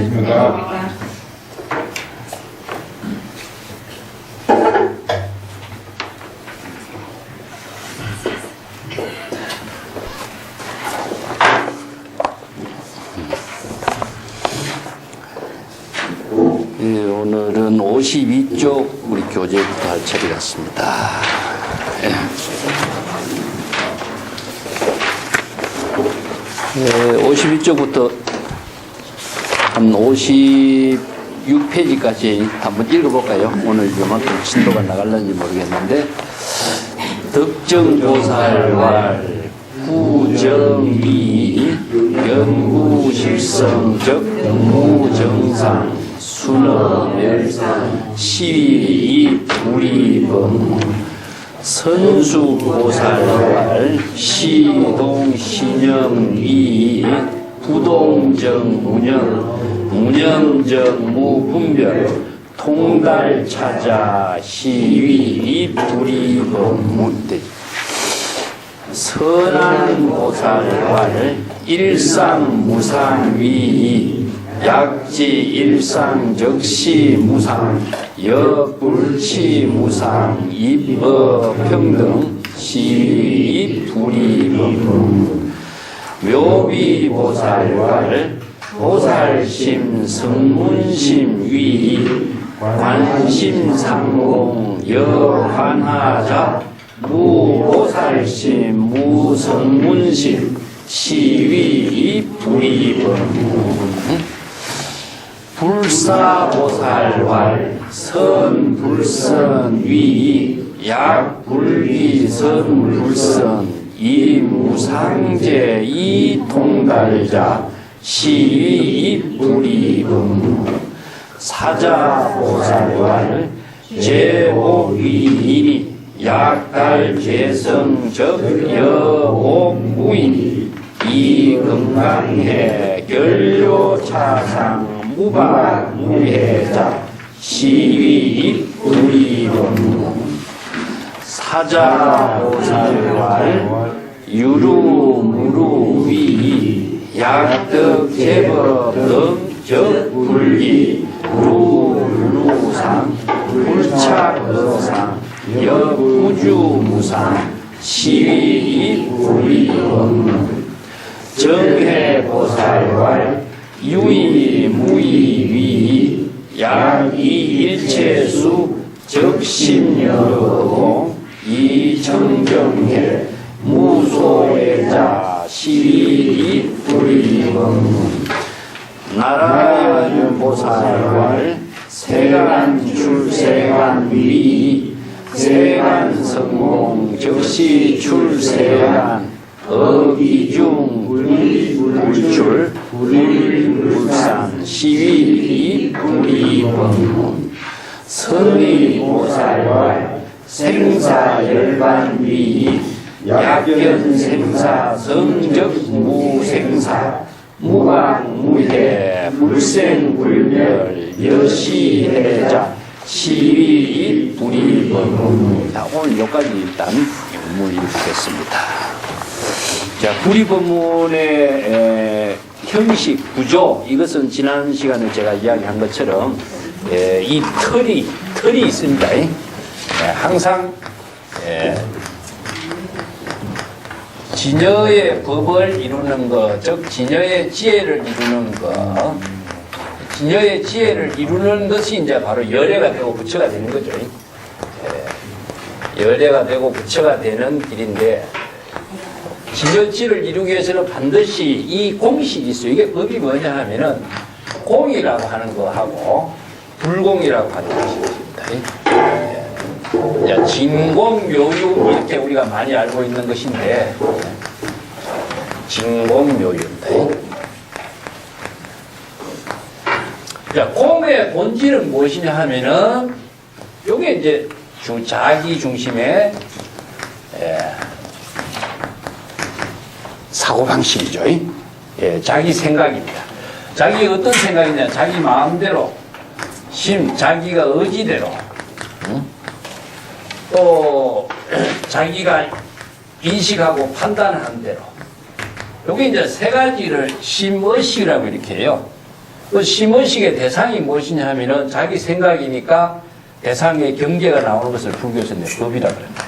안녕하십니까. 오늘은 52쪽 우리 교재부터 할 차례 같습니다. 52쪽부터 한 56페이지까지 한번 읽어볼까요? 오늘 요만큼 진도가 나갈는지 모르겠는데, 덕정보살왈 구정이 연구실성적 무정상 순어멸상 시위 불이범 선수보살왈 시동신영이 부동정 문영정 무분별 통달차자 시위 불이범 선한보살왈 일상무상위 약지 일상적시무상 여불치무상 입어평등 시위 불이범 묘비보살왈 보살심 성문심위 관심상공 여환하자 무보살심 무성문심 시위 불이범 불사보살왈 선불선위 약불기선불선 이무상제 이통달자 시위 불이범 사자보살왈 제옥위인이 약달재성적 여옥무인 이건강해 결료차상 무박무해자 시위 불이범 사자보살왈 유루무루위 약덕제법등적 불기 루루상 불착의상 여구주무상 시위 불이범 정해보살왈 유의무의위 약이일체수 적심여공 이청정해 무소외자 시위 불이범 나라연보살왈 세간출세간위 세간성공 적시출세간 어기중 불출 불불산 시위 불이범 선의보살왈 생사열반위 약견생사 성적 무생사 무각무해 불생불멸 여시해자 시위 불이범. 자, 오늘 여기까지 일단 문을 읽겠습니다. 자, 불이법문의 형식, 구조, 이것은 지난 시간에 제가 이야기한 것처럼 이 틀이 있습니다. 항상 진여의 법을 이루는 것, 즉 진여의 지혜를 이루는 것, 진여의 지혜를 이루는 것이 이제 바로 열애가 되고 부처가 되는 거죠. 열애가 되고 부처가 되는 길인데, 진여지를 이루기 위해서는 반드시 이 공식이 있어요. 이게 법이 뭐냐 하면은 공이라고 하는 거하고 불공이라고 하는 것이 있습니다. 진공묘유 이렇게 우리가 많이 알고 있는 것인데, 진공묘유입니다. 자, 공의 본질은 무엇이냐 하면은 요게 이제 자기 중심의 사고방식이죠. 자기 생각입니다. 자기 어떤 생각이냐, 자기 마음대로, 자기가 의지대로, 또 자기가 인식하고 판단하는 대로. 요게 이제 세 가지를 심의식이라고 이렇게 해요. 그 심의식의 대상이 무엇이냐 하면은 자기 생각이니까 대상의 경계가 나오는 것을 불교에서는 법이라고 그럽니다.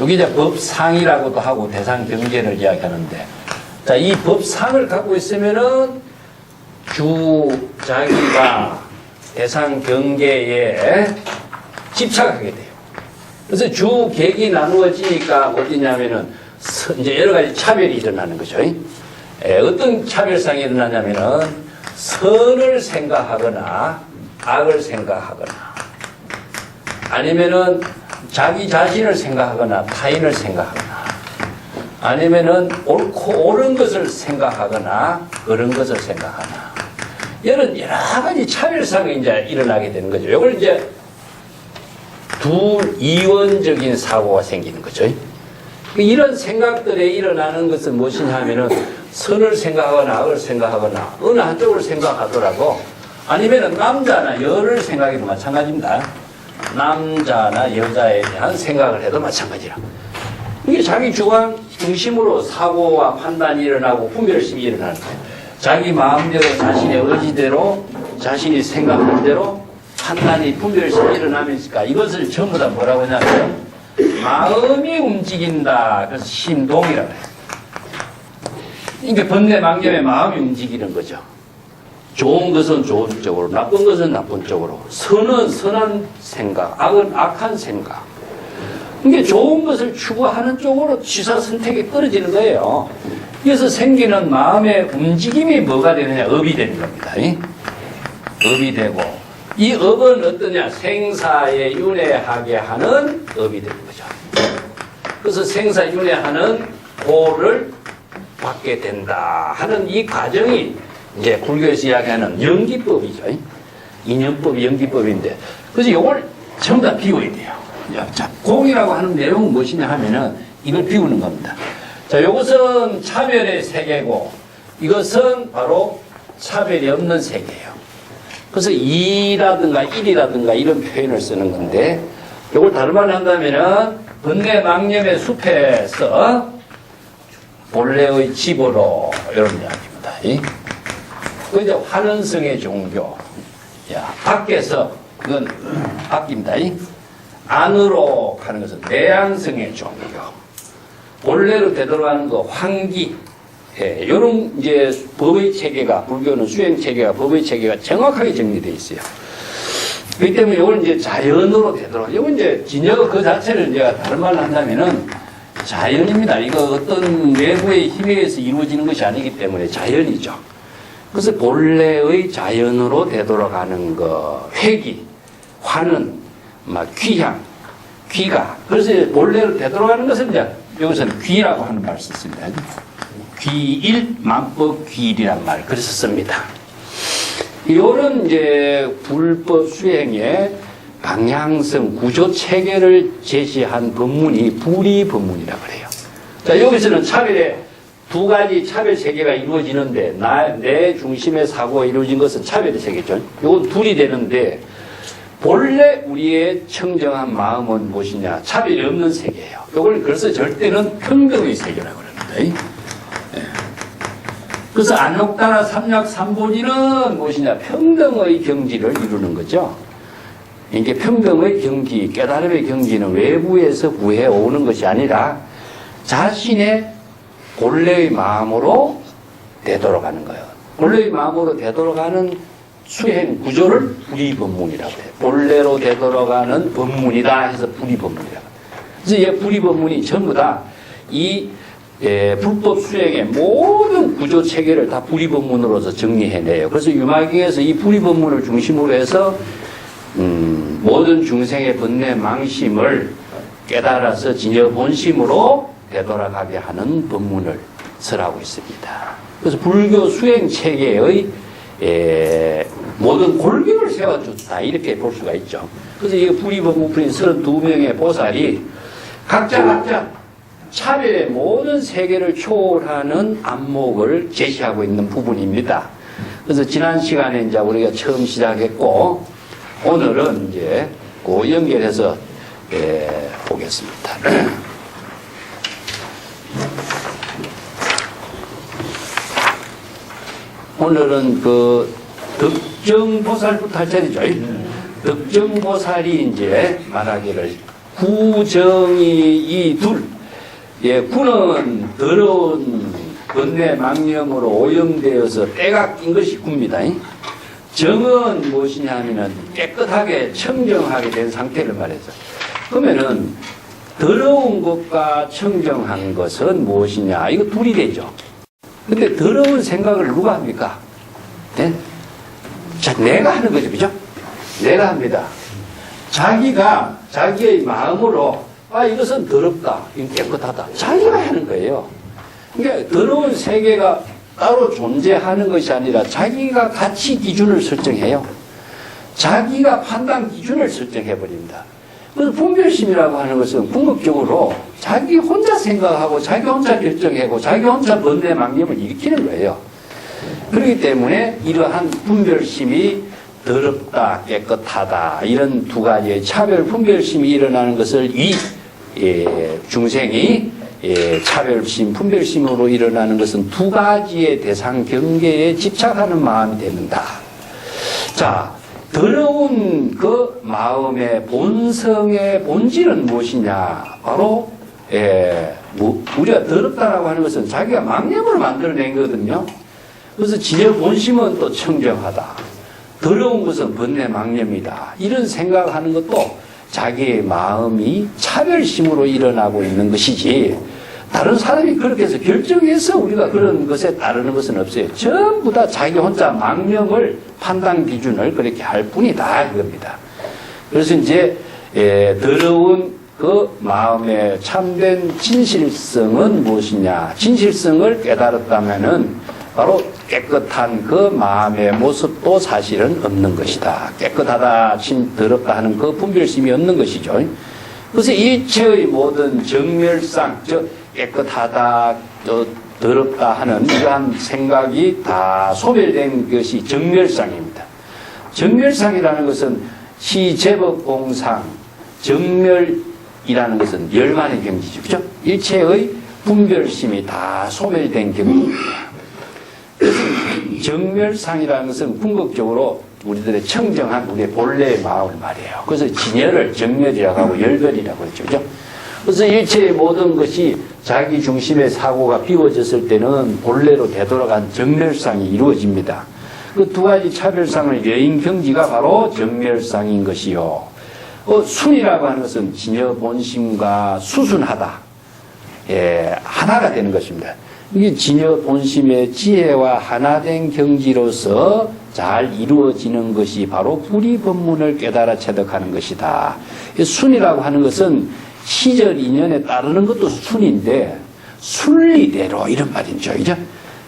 여기 이제 법상이라고도 하고 대상 경계를 이야기하는데, 자, 이 법상을 갖고 있으면은 자기가 대상 경계에 집착하게 돼요. 그래서 객이 나누어지니까 어디냐면은 이제 여러 가지 차별이 일어나는 거죠. 어떤 차별상이 일어나냐면은 선을 생각하거나 악을 생각하거나 아니면은 자기 자신을 생각하거나 타인을 생각하거나 아니면은 옳고 옳은 것을 생각하거나 그런 것을 생각하나 이런 여러 가지 차별상이 이제 일어나게 되는 거죠. 이걸 이제 이원적인 사고가 생기는 거죠. 이런 생각들에 일어나는 것은 무엇이냐 하면은 선을 생각하거나 악을 생각하거나 어느 한쪽을 생각하더라도 아니면은 남자나 여를 생각해도 마찬가지입니다. 남자나 여자에 대한 생각을 해도 마찬가지라. 이게 자기 주관 중심으로 사고와 판단이 일어나고 분별심이 일어나는 거예요. 자기 마음대로 자신의 의지대로 자신이 생각한 대로 판단이 분별심이 일어나면서 이것을 전부 다 뭐라고 하냐면 마음이 움직인다. 그래서 신동이라고 해요. 이게 번뇌망념의 마음이 움직이는 거죠. 좋은 것은 좋은 쪽으로, 나쁜 것은 나쁜 쪽으로, 선은 선한 생각, 악은 악한 생각. 이게 좋은 것을 추구하는 쪽으로 취사 선택이 떨어지는 거예요. 그래서 생기는 마음의 움직임이 뭐가 되느냐? 업이 되는 겁니다. 업이 되고, 이 업은 어떠냐? 생사에 윤회하게 하는 업이 되는 거죠. 그래서 생사윤회하는 보를 받게 된다 하는 이 과정이 이제 불교에서 이야기하는 연기법이죠. 인연법이 연기법인데, 그래서 이걸 전부 다 비워야 돼요. 자, 공이라고 하는 내용은 무엇이냐 하면은 이걸 비우는 겁니다. 자, 이것은 차별의 세계고, 이것은 바로 차별이 없는 세계예요. 그래서 이라든가 일이라든가 이런 표현을 쓰는 건데, 이걸 다른 말로 한다면은 번뇌망념의 숲에서 본래의 집으로 이런 이야기입니다. 그 이제 환원성의 종교. 야, 밖에서 그건 밖입니다. 안으로 가는 것은 내양성의 종교. 본래로 되돌아가는 거 환기. 예, 이런 이제 법의 체계가, 불교는 수행 체계가, 법의 체계가 정확하게 정리되어 있어요. 그렇기 때문에 이걸 이제 자연으로 되돌아가. 이건 이제 진여가 그 자체를 이제 다른 말로 한다면은 자연입니다. 이거 어떤 외부의 힘에 의해서 이루어지는 것이 아니기 때문에 자연이죠. 그래서 본래의 자연으로 되돌아가는 거, 회기, 환은, 막 귀향, 귀가. 그래서 본래로 되돌아가는 것은 이제 여기서는 귀라고 하는 말을 썼습니다. 귀일, 만법 귀일이란 말, 그래서 씁니다. 이런 이제 불법 수행의 방향성, 구조 체계를 제시한 법문이 불이법문이라고 그래요. 자, 여기서는 차별의 두 가지 차별 세계가 이루어지는데, 내 중심의 사고가 이루어진 것은 차별의 세계죠. 이건 둘이 되는데, 본래 우리의 청정한 마음은 무엇이냐? 차별이 없는 세계예요. 이걸 그래서 절대는 평등의 세계라고 합니다. 그래서 안록다나 삼약삼보지는 무엇이냐? 평등의 경지를 이루는 거죠. 이게 평등의 경지, 깨달음의 경지는 외부에서 구해오는 것이 아니라 자신의 본래의 마음으로 되돌아가는 거예요. 본래의 마음으로 되돌아가는 수행 구조를 불이법문이라고 해요. 본래로 되돌아가는 법문이다 해서 불이법문이라고 해요. 그래서 이 불이법문이 전부 다 이 불법 수행의 모든 구조 체계를 다 불이법문으로서 정리해내요. 그래서 유마경에서 이 불이법문을 중심으로 해서 모든 중생의 번뇌 망심을 깨달아서 진여 본심으로 되돌아가게 하는 법문을 설하고 있습니다. 그래서 불교 수행 체계의 모든 골격을 세워줬다 이렇게 볼 수가 있죠. 그래서 이 불이법문인 32명의 보살이 각자 차별의 모든 세계를 초월하는 안목을 제시하고 있는 부분입니다. 그래서 지난 시간에 이제 우리가 처음 시작했고 오늘은 이제 그 연결해서 보겠습니다. 오늘은 그 덕정보살부터 할 차례죠. 덕정보살이 이제 말하기를 구정이 이 둘. 예, 구는 더러운 번뇌 망념으로 오염되어서 때가 낀 것이 구입니다. 정은 무엇이냐 하면은 깨끗하게 청정하게 된 상태를 말해서. 그러면은 더러운 것과 청정한 것은 무엇이냐? 이거 둘이 되죠. 근데 더러운 생각을 누가 합니까? 네? 자, 내가 하는 거죠. 그죠? 내가 합니다. 자기가 자기의 마음으로 이것은 더럽다. 이건 깨끗하다. 자기가 하는 거예요. 그러니까 더러운 세계가 따로 존재하는 것이 아니라 자기가 가치 기준을 설정해요. 자기가 판단 기준을 설정해버립니다. 그래서 분별심이라고 하는 것은 궁극적으로 자기 혼자 생각하고 자기 혼자 결정하고 자기 혼자 번뇌 망념을 일으키는 거예요. 그렇기 때문에 이러한 분별심이 더럽다, 깨끗하다 이런 두 가지의 차별 분별심이 일어나는 것을 이 중생이 차별심, 분별심으로 일어나는 것은 두 가지의 대상 경계에 집착하는 마음이 됩니다. 자, 더러운 그 마음의 본성의 본질은 무엇이냐? 바로 우리가 더럽다라고 하는 것은 자기가 망념으로 만들어낸 거거든요. 그래서 진여 본심은 또 청정하다. 더러운 것은 번뇌 망념이다. 이런 생각하는 것도 자기의 마음이 차별심으로 일어나고 있는 것이지 다른 사람이 그렇게 해서 결정해서 우리가 그런 것에 따르는 것은 없어요. 전부 다 자기 혼자 망념을 판단 기준을 그렇게 할 뿐이다 이겁니다. 그래서 이제 더러운 그 마음의 참된 진실성은 무엇이냐? 진실성을 깨달았다면은 바로 깨끗한 그 마음의 모습도 사실은 없는 것이다. 깨끗하다, 더럽다 하는 그 분별심이 없는 것이죠. 그래서 일체의 모든 정멸상, 즉 깨끗하다, 더럽다 하는 이러한 생각이 다 소멸된 것이 정멸상입니다. 정멸상이라는 것은 시제법공상, 정멸이라는 것은 열만의 경지죠. 그죠? 일체의 분별심이 다 소멸된 경지입니다. 그래서 정멸상이라는 것은 궁극적으로 우리들의 청정한 우리의 본래의 마음을 말해요. 그래서 진열을 정멸이라고 하고 열별이라고 그랬죠. 그죠? 그래서 일체의 모든 것이 자기 중심의 사고가 비워졌을 때는 본래로 되돌아간 정멸상이 이루어집니다. 그 두 가지 차별상을 여인 경지가 바로 정멸상인 것이요. 순이라고 하는 것은 진여 본심과 수순하다. 하나가 되는 것입니다. 이게 진여 본심의 지혜와 하나된 경지로서 잘 이루어지는 것이 바로 불이법문을 깨달아 체득하는 것이다. 순이라고 하는 것은 시절 인연에 따르는 것도 순인데 순리대로 이런 말이죠. 그죠?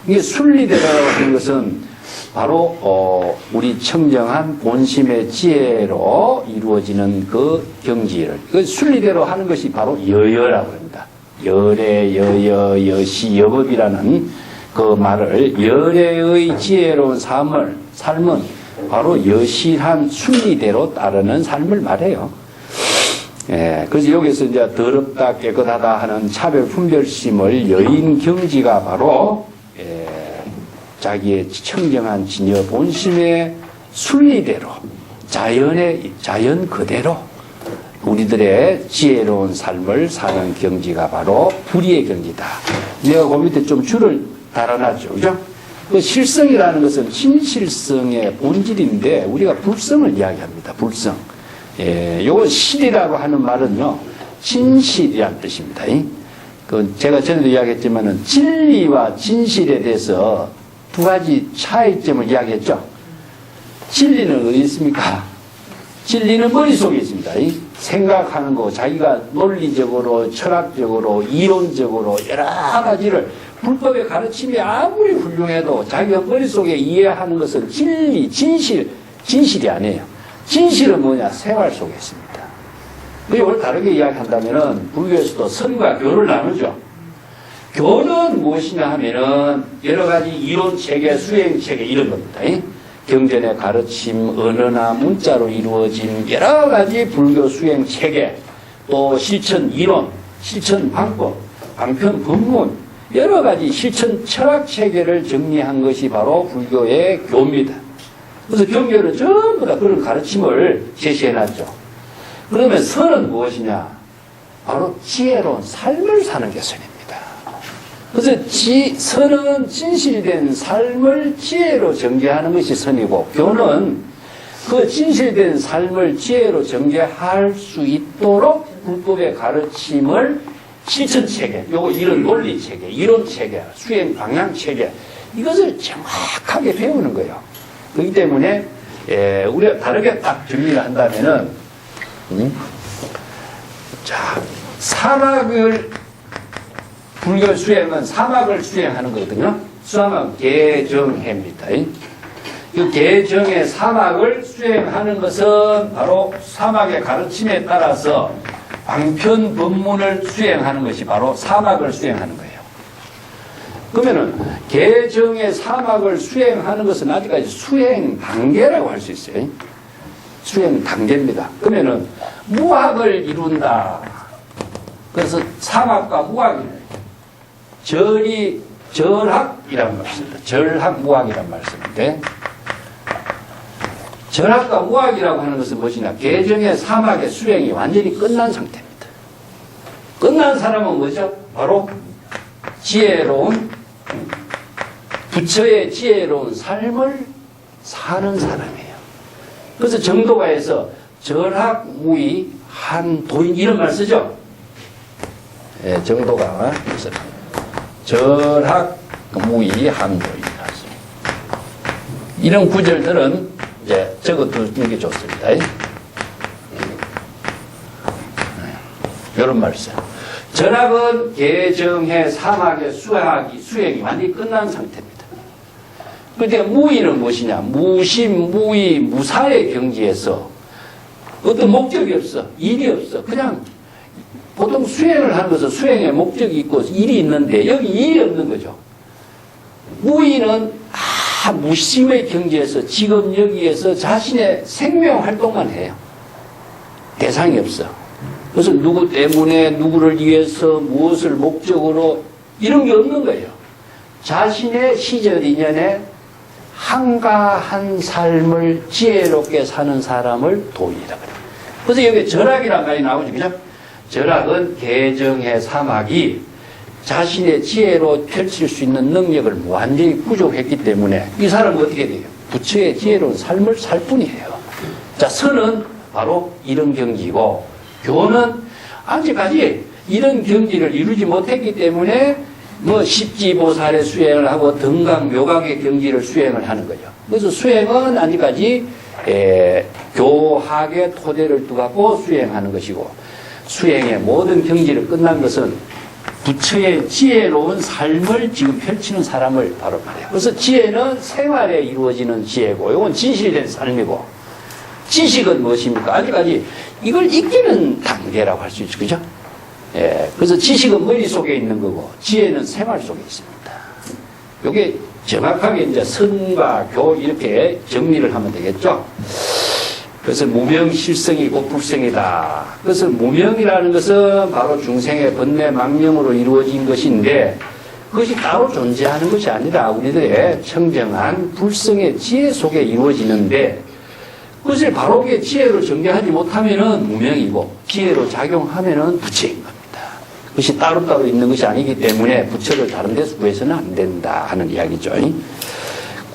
이게 순리대로라고 하는 것은 바로 우리 청정한 본심의 지혜로 이루어지는 그 경지를 그 순리대로 하는 것이 바로 여여라고 합니다. 열의 여여 여시 여법이라는 그 말을 열의 지혜로운 삶은 바로 여실한 순리대로 따르는 삶을 말해요. 그래서 여기서 이제 더럽다 깨끗하다 하는 차별 분별심을 여인 경지가 바로 자기의 청정한 진여 본심의 순리대로 자연 그대로 우리들의 지혜로운 삶을 사는 경지가 바로 불의의 경지다. 내가 그 밑에 좀 줄을 달아놨죠. 그죠? 그 실성이라는 것은 진실성의 본질인데 우리가 불성을 이야기합니다. 불성. 요건 실이라고 하는 말은요, 진실이란 뜻입니다. 그 제가 전에도 이야기했지만은 진리와 진실에 대해서 두 가지 차이점을 이야기했죠. 진리는 어디 있습니까? 진리는 머릿속에 있습니다. 생각하는 거, 자기가 논리적으로, 철학적으로, 이론적으로 여러 가지를 불법의 가르침이 아무리 훌륭해도 자기가 머릿속에 이해하는 것은 진리, 진실이 아니에요. 진실은 뭐냐? 생활 속에 있습니다. 이걸 다르게 이야기한다면은 불교에서도 선과 교를 나누죠. 교는 무엇이냐 하면은 여러 가지 이론 체계, 수행 체계 이런 겁니다. 경전의 가르침, 언어나 문자로 이루어진 여러 가지 불교 수행 체계, 또 실천 이론, 실천 방법, 방편 법문, 여러 가지 실천 철학 체계를 정리한 것이 바로 불교의 교입니다. 그래서 경계는 전부 다 그런 가르침을 제시해놨죠. 그러면 선은 무엇이냐? 바로 지혜로운 삶을 사는 게 선입니다. 그래서 선은 진실된 삶을 지혜로 전개하는 것이 선이고, 교는 그 진실된 삶을 지혜로 전개할 수 있도록 불법의 가르침을 실천체계, 요거 이런 논리체계, 이론체계, 수행 방향체계, 이것을 정확하게 배우는 거예요. 그렇기 때문에 우리가 다르게 딱 정리를 한다면은 자, 사막을 불교 수행은 사막을 수행하는 거거든요. 사막 개정해입니다. 이 개정의 사막을 수행하는 것은 바로 사막의 가르침에 따라서 방편 법문을 수행하는 것이 바로 사막을 수행하는 거예요. 그러면은 개정의 사막을 수행하는 것은 아직까지 수행 단계라고 할 수 있어요. 수행 단계입니다. 그러면은 무학을 이룬다. 그래서 사막과 무학이에요. 절학이라는 말씀입니다. 절학무학이라는 말씀인데, 절학과 무학이라고 하는 것은 무엇이냐? 개정의 사막의 수행이 완전히 끝난 상태입니다. 끝난 사람은 뭐죠? 바로 지혜로운, 부처의 지혜로운 삶을 사는 사람이에요. 그래서 정도가에서 절학무의 한도인, 이런 말 쓰죠? 예, 정도가 절학무의 한도인. 이런 구절들은 이제 적어두는 게 좋습니다. 이런 말씀. 절학은 개정해 사막의 수행이 완전히 끝난 상태입니다. 그런데 무의는 무엇이냐? 무심, 무의, 무사의 경지에서 어떤 목적이 없어. 일이 없어. 그냥 보통 수행을 하는 것은 수행에 목적이 있고 일이 있는데 여기 일이 없는 거죠. 무의는 무심의 경지에서 지금 여기에서 자신의 생명 활동만 해요. 대상이 없어. 그래서 누구 때문에 누구를 위해서 무엇을 목적으로 이런 게 없는 거예요. 자신의 시절 인연에 한가한 삶을 지혜롭게 사는 사람을 도인이라 그래요. 그래서 여기 절학이라는 말이 나오죠. 그죠? 절학은 개정의 사막이 자신의 지혜로 펼칠 수 있는 능력을 완전히 부족했기 때문에 이 사람은 어떻게 돼요? 부처의 지혜로운 삶을 살 뿐이에요. 자, 선은 바로 이런 경지고, 교는 아직까지 이런 경지를 이루지 못했기 때문에 십지보살의 수행을 하고 등강묘각의 경지를 수행을 하는 거죠. 그래서 수행은 아직까지 교학의 토대를 두고 수행하는 것이고, 수행의 모든 경지를 끝난 것은 부처의 지혜로운 삶을 지금 펼치는 사람을 바로 말해요. 그래서 지혜는 생활에 이루어지는 지혜고, 이건 진실된 삶이고, 지식은 무엇입니까? 아직까지 이걸 익히는 단계라고 할 수 있죠. 그죠? 예. 그래서 지식은 머릿속에 있는 거고, 지혜는 생활 속에 있습니다. 이게 정확하게 이제 선과 교 이렇게 정리를 하면 되겠죠? 그래서 무명실성이고 불성이다. 그래서 무명이라는 것은 바로 중생의 번뇌 망념으로 이루어진 것인데, 그것이 따로 존재하는 것이 아니라 우리들의 청정한 불성의 지혜 속에 이루어지는데, 그것을 바로게 지혜로 전개하지 못하면은 무명이고, 지혜로 작용하면은 부처인 겁니다. 그것이 따로따로 있는 것이 아니기 때문에 부처를 다른 데서 구해서는 안 된다 하는 이야기죠.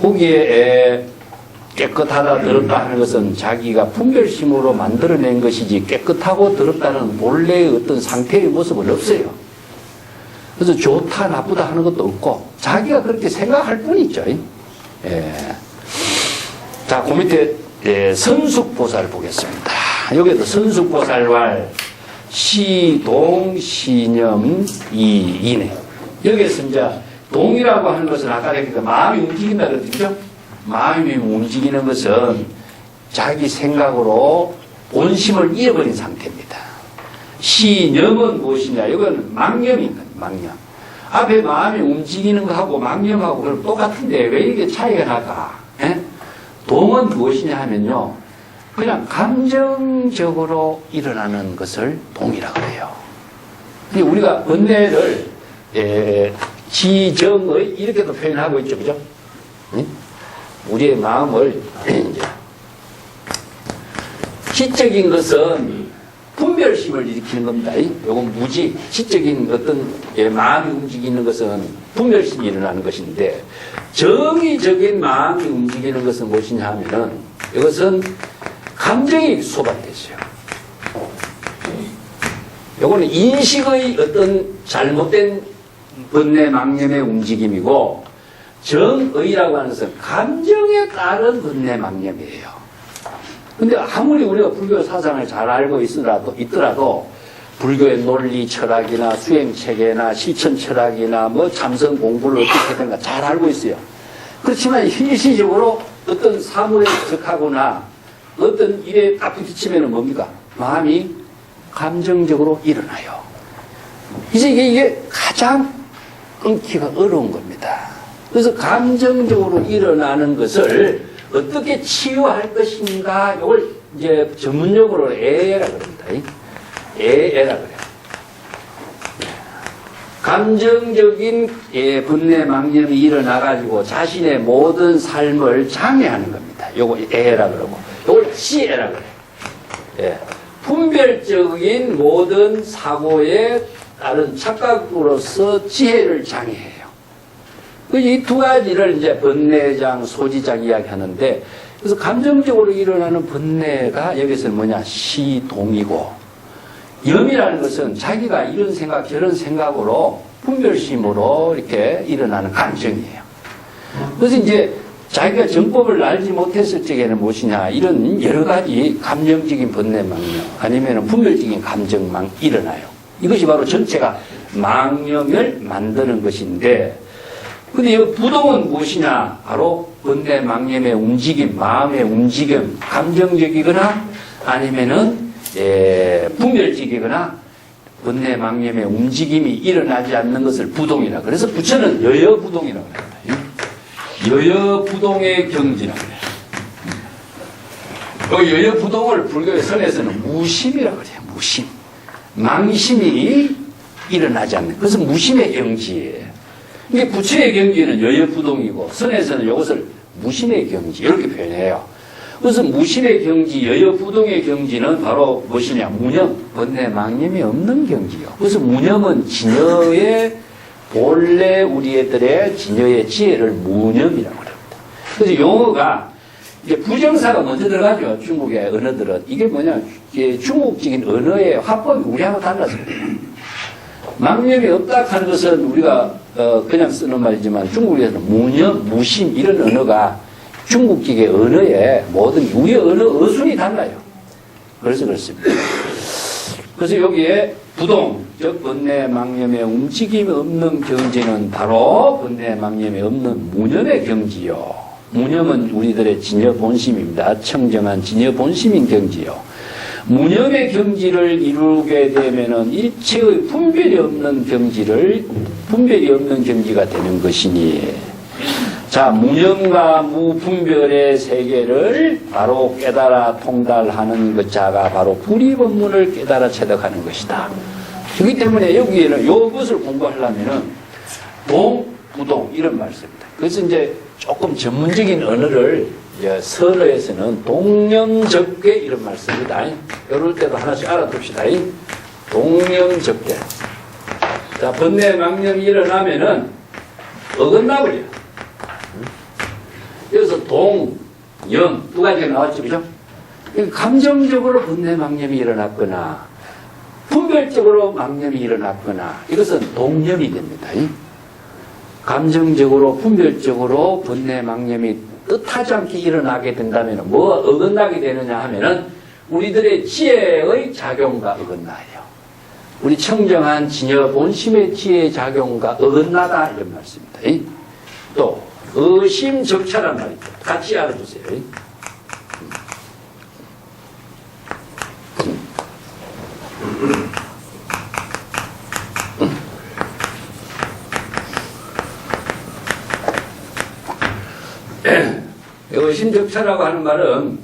거기에 깨끗하다 더럽다 하는 것은 자기가 분별심으로 만들어낸 것이지, 깨끗하고 더럽다는 본래의 어떤 상태의 모습은 없어요. 그래서 좋다 나쁘다 하는 것도 없고 자기가 그렇게 생각할 뿐이죠. 예. 자, 그 밑에 선숙보살 보겠습니다. 여기도 선숙보살왈 시동 시념 이이네. 여기에서 이제 동이라고 하는 것은 아까 그러니까 마음이 움직인다 그랬죠. 마음이 움직이는 것은 자기 생각으로 본심을 잃어버린 상태입니다. 시념은 무엇이냐? 이건 망념인 거예요. 망념. 앞에 마음이 움직이는 거하고 망념하고 그럼 똑같은데 왜 이렇게 차이가 날까? 예? 동은 무엇이냐 하면요, 그냥 감정적으로 일어나는 것을 동이라고 해요. 우리가 번뇌를 지정의 이렇게도 표현하고 있죠. 그죠? 우리의 마음을 이제 지적인 것은 분별심을 일으키는 겁니다. 요건 무지, 지적인 어떤 마음이 움직이는 것은 분별심이 일어나는 것인데, 정의적인 마음이 움직이는 것은 무엇이냐 하면은 이것은 감정이 소발되죠. 요거는 인식의 어떤 잘못된 번뇌 망념의 움직임이고, 정의라고 하는 것은 감정에 따른 번뇌 망념이에요. 근데 아무리 우리가 불교 사상을 잘 알고 있더라도 불교의 논리 철학이나 수행 체계나 실천 철학이나 뭐 참선 공부를 어떻게 하든가 잘 알고 있어요. 그렇지만 현실적으로 어떤 사물에 접하거나 어떤 일에 딱 부딪히면 뭡니까? 마음이 감정적으로 일어나요. 이제 이게 가장 끊기가 어려운 겁니다. 그래서 감정적으로 일어나는 것을 어떻게 치유할 것인가, 이걸 이제 전문용어로 애애라 그럽니다. 애애라 그래요. 감정적인 분뇌 망념이 일어나가지고 자신의 모든 삶을 장애하는 겁니다. 요거 애애라 그러고, 요걸 지혜라 그래요. 예. 분별적인 모든 사고에 따른 착각으로서 지혜를 장애해요. 이 두 가지를 이제 번뇌장, 소지장 이야기하는데, 그래서 감정적으로 일어나는 번뇌가 여기서는 뭐냐? 시동이고, 염이라는 것은 자기가 이런 생각, 저런 생각으로 분별심으로 이렇게 일어나는 감정이에요. 그래서 이제 자기가 정법을 알지 못했을 적에는 무엇이냐? 이런 여러 가지 감정적인 번뇌망념, 아니면 분별적인 감정망 일어나요. 이것이 바로 전체가 망념을 만드는 것인데, 근데 이 부동은 무엇이냐? 바로 번뇌 망념의 움직임, 마음의 움직임, 감정적이거나 아니면은 분별적이거나 번뇌 망념의 움직임이 일어나지 않는 것을 부동이라. 그래서 부처는 여여부동이라고 합니다. 여여부동의 경지라고 해요. 그 여여부동을 불교의 선에서는 무심이라고 그래요. 무심. 망심이 일어나지 않는. 그래서 무심의 경지예요. 이게 부처의 경지는 여여부동이고, 선에서는 이것을 무심의 경지, 이렇게 표현해요. 그래서 무심의 경지, 여여부동의 경지는 바로 무엇이냐? 무념, 번뇌 망념이 없는 경지요. 그래서 무념은 진여의 본래 우리들의 진여의 지혜를 무념이라고 합니다. 그래서 용어가 이제 부정사가 먼저 들어가죠. 중국의 언어들은. 이게 뭐냐? 이게 중국적인 언어의 화법이 우리하고 달라서 그래요. 망념이 없다 하는 것은 우리가 그냥 쓰는 말이지만 중국에서는 무념, 무심 이런 언어가 중국적의 언어에 모든 우리 언어 어순이 달라요. 그래서 그렇습니다. 그래서 여기에 부동, 즉 번뇌 망념의 움직임이 없는 경지는 바로 번뇌 망념이 없는 무념의 경지요. 무념은 우리들의 진여 본심입니다. 청정한 진여 본심인 경지요. 무념의 경지를 이루게 되면은 일체의 분별이 없는 경지가 되는 것이니, 자, 무념과 무분별의 세계를 바로 깨달아 통달하는 것 자가 바로 불이법문을 깨달아 체득하는 것이다. 그렇기 때문에 여기에는 이것을 공부하려면은 부동 이런 말씀입니다. 그래서 이제 조금 전문적인 언어를 서로에서는 동념적계 이런 말 씁니다. 이럴 때도 하나씩 알아둡시다. 동념적계. 자, 번뇌 망념이 일어나면은 어긋나버려. 그래서 동, 영 두 가지가 나왔죠, 그죠? 감정적으로 번뇌 망념이 일어났거나 분별적으로 망념이 일어났거나 이것은 동념이 됩니다. 감정적으로 분별적으로 번뇌 망념이 뜻하지 않게 일어나게 된다면 뭐가 어긋나게 되느냐 하면은 우리들의 지혜의 작용과 어긋나요. 우리 청정한 진여 본심의 지혜의 작용과 어긋나다 이런 말씀입니다. 또 의심적차란 말이죠. 같이 알아주세요. 의심적차라고 하는 말은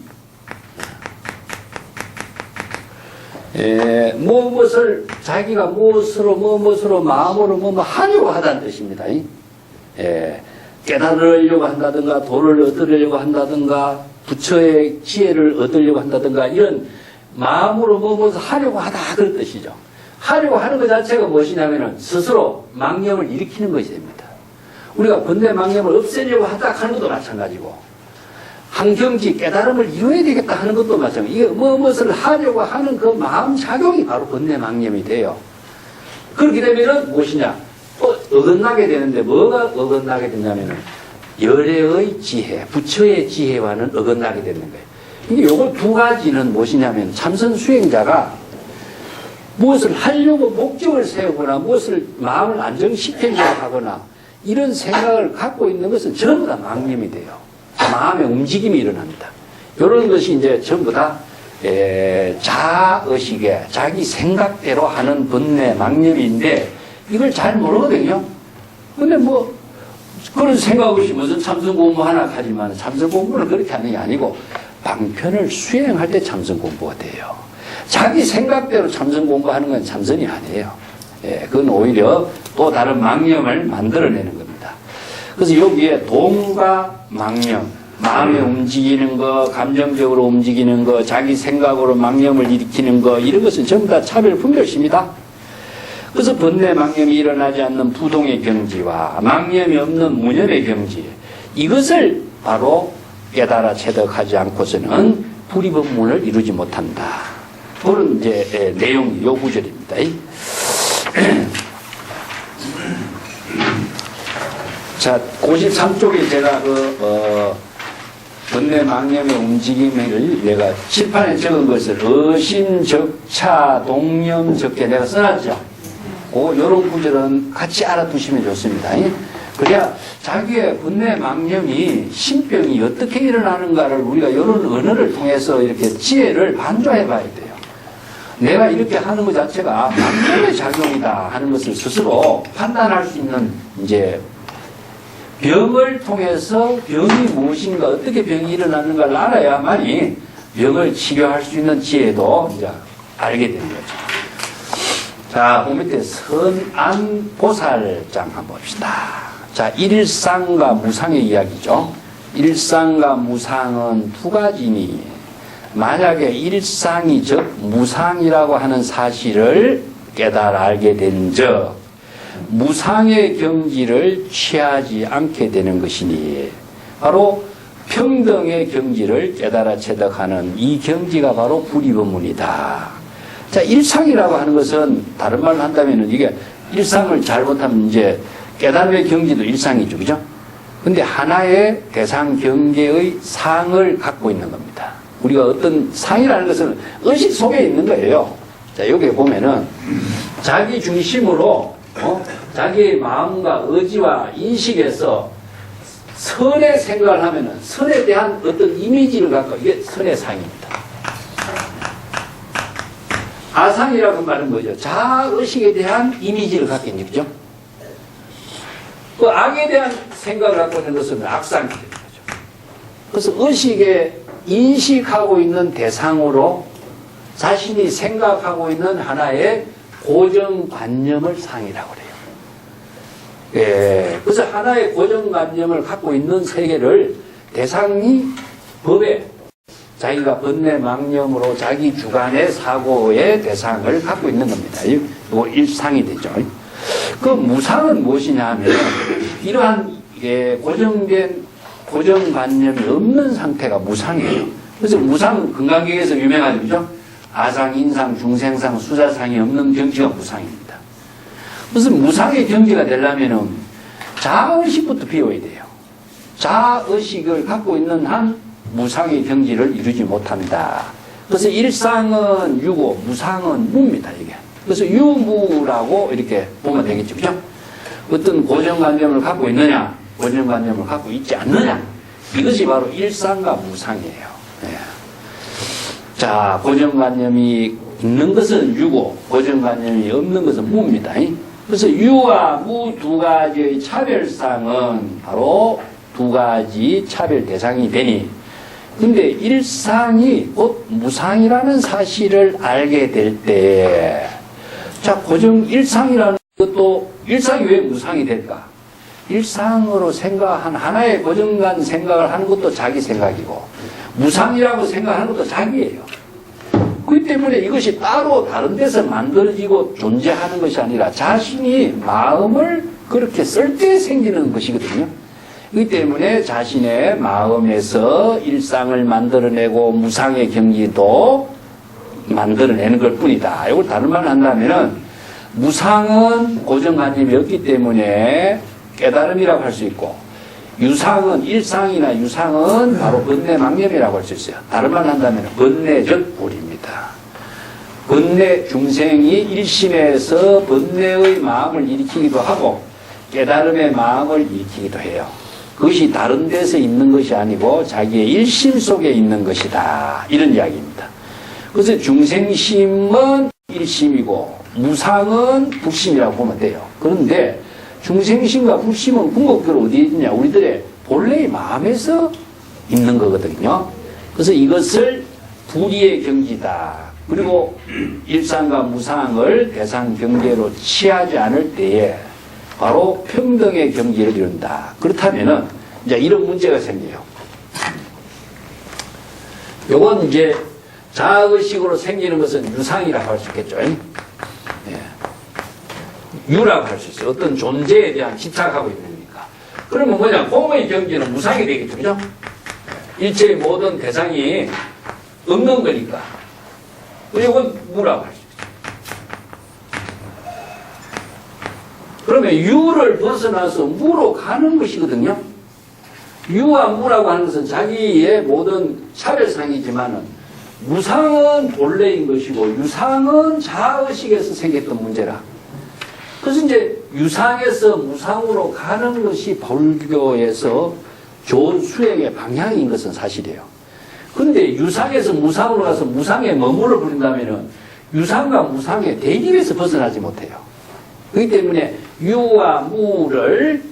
무엇을 자기가 무엇으로 마음으로 하려고 하다는 뜻입니다. 깨달으려고 한다든가 도를 얻으려고 한다든가 부처의 지혜를 얻으려고 한다든가 이런 마음으로 무엇을 하려고 하다 그런 뜻이죠. 하려고 하는 것 자체가 무엇이냐면은 스스로 망념을 일으키는 것이 됩니다. 우리가 번뇌 망념을 없애려고 하다 하는 것도 마찬가지고 한경지 깨달음을 이루어야 되겠다 하는 것도 마찬가지고 이게 무엇을 하려고 하는 그 마음 작용이 바로 번뇌 망념이 돼요. 그렇게 되면은 무엇이냐? 또 어긋나게 되는데 뭐가 어긋나게 되냐면은 열애의 지혜, 부처의 지혜와는 어긋나게 되는 거예요. 이게 요거 두 가지는 무엇이냐면 참선 수행자가 무엇을 하려고 목적을 세우거나 무엇을 마음을 안정시키려고 하거나 이런 생각을 갖고 있는 것은 전부 다 망념이 돼요. 마음의 움직임이 일어납니다. 이런 것이 이제 전부 다 자의식에 자기 생각대로 하는 번뇌 망념인데 이걸 잘 모르거든요. 근데 뭐 그런 생각 없이 무슨 참선 공부 하나 하지만 참선 공부는 그렇게 하는 게 아니고 방편을 수행할 때 참선 공부가 돼요. 자기 생각대로 참선 공부하는 건 참선이 아니에요. 그건 오히려 또 다른 망념을 만들어내는 겁니다. 그래서 여기에 동과 망념, 마음에 움직이는 거, 감정적으로 움직이는 거, 자기 생각으로 망념을 일으키는 거 이런 것은 전부 다 차별 분별시입니다. 그래서 번뇌 망념이 일어나지 않는 부동의 경지와 망념이 없는 무념의 경지 이것을 바로 깨달아 체득하지 않고서는 불이법문을 이루지 못한다. 그런 이제 내용이 요 구절입니다. 자, 53쪽에 제가 번뇌 망념의 움직임을 내가 칠판에 적은 것을 의심, 적차, 동념, 적게 내가 써놨죠. 요런 구절은 같이 알아두시면 좋습니다. 그래야 자기의 번뇌 망념이 신병이 어떻게 일어나는가를 우리가 이런 언어를 통해서 이렇게 지혜를 반조해 봐야 돼요. 내가 이렇게 하는 것 자체가 망념의 작용이다 하는 것을 스스로 판단할 수 있는 이제 병을 통해서 병이 무엇인가 어떻게 병이 일어나는가를 알아야만이 병을 치료할 수 있는 지혜도 이제 알게 되는 거죠. 자, 그 밑에 선안보살장 한번 봅시다. 자, 일상과 무상의 이야기죠. 일상과 무상은 두 가지니 만약에 일상이 즉 무상이라고 하는 사실을 깨달아 알게 된 적 무상의 경지를 취하지 않게 되는 것이니 바로 평등의 경지를 깨달아 체득하는 이 경지가 바로 불이법문이다. 자, 일상이라고 하는 것은 다른 말로 한다면 이게 일상을 잘못하면 이제 깨달음의 경지도 일상이죠. 그죠? 근데 하나의 대상 경계의 상을 갖고 있는 겁니다. 우리가 어떤 상이라는 것은 의식 속에 있는 거예요. 자, 여기 보면은 자기 중심으로 자기의 마음과 의지와 인식에서 선의 생각을 하면은 선에 대한 어떤 이미지를 갖고 이게 선의 상입니다. 아상이라고 말은 뭐죠? 자의식에 대한 이미지를 갖고 있는 거죠. 그 악에 대한 생각을 갖고 있는 것은 악상이 되는 거죠. 그래서 의식에 인식하고 있는 대상으로 자신이 생각하고 있는 하나의 고정관념을 상이라고 그래요. 그래서 하나의 고정관념을 갖고 있는 세계를 대상이 법에 자기가 번뇌 망념으로 자기 주관의 사고의 대상을 갖고 있는 겁니다. 이거 일상이 되죠. 그 무상은 무엇이냐 하면 이러한 고정된 고정관념이 없는 상태가 무상이에요. 그래서 무상은 건강경에서 유명하죠. 그죠? 아상, 인상, 중생상, 수자상이 없는 경지가 무상입니다. 무슨 무상의 경지가 되려면 자의식부터 비워야 돼요. 자의식을 갖고 있는 한 무상의 경지를 이루지 못한다. 그래서 일상은 유고 무상은 무입니다. 이게. 그래서 유무라고 이렇게 보면 되겠죠. 그죠? 어떤 고정관념을 갖고 있느냐, 고정관념을 갖고 있지 않느냐, 이것이 바로 일상과 무상이에요. 네. 자, 고정관념이 있는 것은 유고 고정관념이 없는 것은 무입니다. 그래서 유와 무 두 가지의 차별상은 바로 두 가지 차별 대상이 되니, 근데 일상이 곧 무상이라는 사실을 알게 될 때, 자, 고정 일상이라는 것도 일상이 왜 무상이 될까? 일상으로 생각한 하나의 고정관 생각을 하는 것도 자기 생각이고 무상이라고 생각하는 것도 자기예요. 그렇기 때문에 이것이 따로 다른 데서 만들어지고 존재하는 것이 아니라 자신이 마음을 그렇게 쓸 때 생기는 것이거든요. 그렇기 때문에 자신의 마음에서 일상을 만들어내고 무상의 경지도 만들어내는 것 뿐이다. 이걸 다른 말로 한다면은 무상은 고정관념이 없기 때문에 깨달음이라고 할 수 있고 유상은 일상이나 유상은 바로 번뇌망념이라고 할 수 있어요. 다른 말로 한다면 번뇌적 불입니다. 번뇌 중생이 일심에서 번뇌의 마음을 일으키기도 하고 깨달음의 마음을 일으키기도 해요. 그것이 다른 데서 있는 것이 아니고 자기의 일심 속에 있는 것이다. 이런 이야기입니다. 그래서 중생심은 일심이고 무상은 불심이라고 보면 돼요. 그런데 중생심과 불심은 궁극적으로 어디에 있느냐? 우리들의 본래의 마음에서 있는 거거든요. 그래서 이것을 불의의 경지다. 그리고 일상과 무상을 대상 경계로 취하지 않을 때에 바로 평등의 경지를 이룬다. 그렇다면은 이제 이런 문제가 생겨요. 요건 이제 자의식으로 생기는 것은 유상이라고 할 수 있겠죠. 유라고 할 수 있어요. 어떤 존재에 대한 집착하고 있는 거니까. 그러면 뭐냐? 공의 경지는 무상이 되겠죠. 그죠? 일체의 모든 대상이 없는 거니까. 이건 무라고 할 수 있어요. 그러면 유를 벗어나서 무로 가는 것이거든요. 유와 무라고 하는 것은 자기의 모든 차별상이지만은 무상은 본래인 것이고 유상은 자의식에서 생겼던 문제라. 그래서 이제 유상에서 무상으로 가는 것이 불교에서 좋은 수행의 방향인 것은 사실이에요. 그런데 유상에서 무상으로 가서 무상에 머물러 버린다면은 유상과 무상의 대립에서 벗어나지 못해요. 그렇기 때문에 유와 무를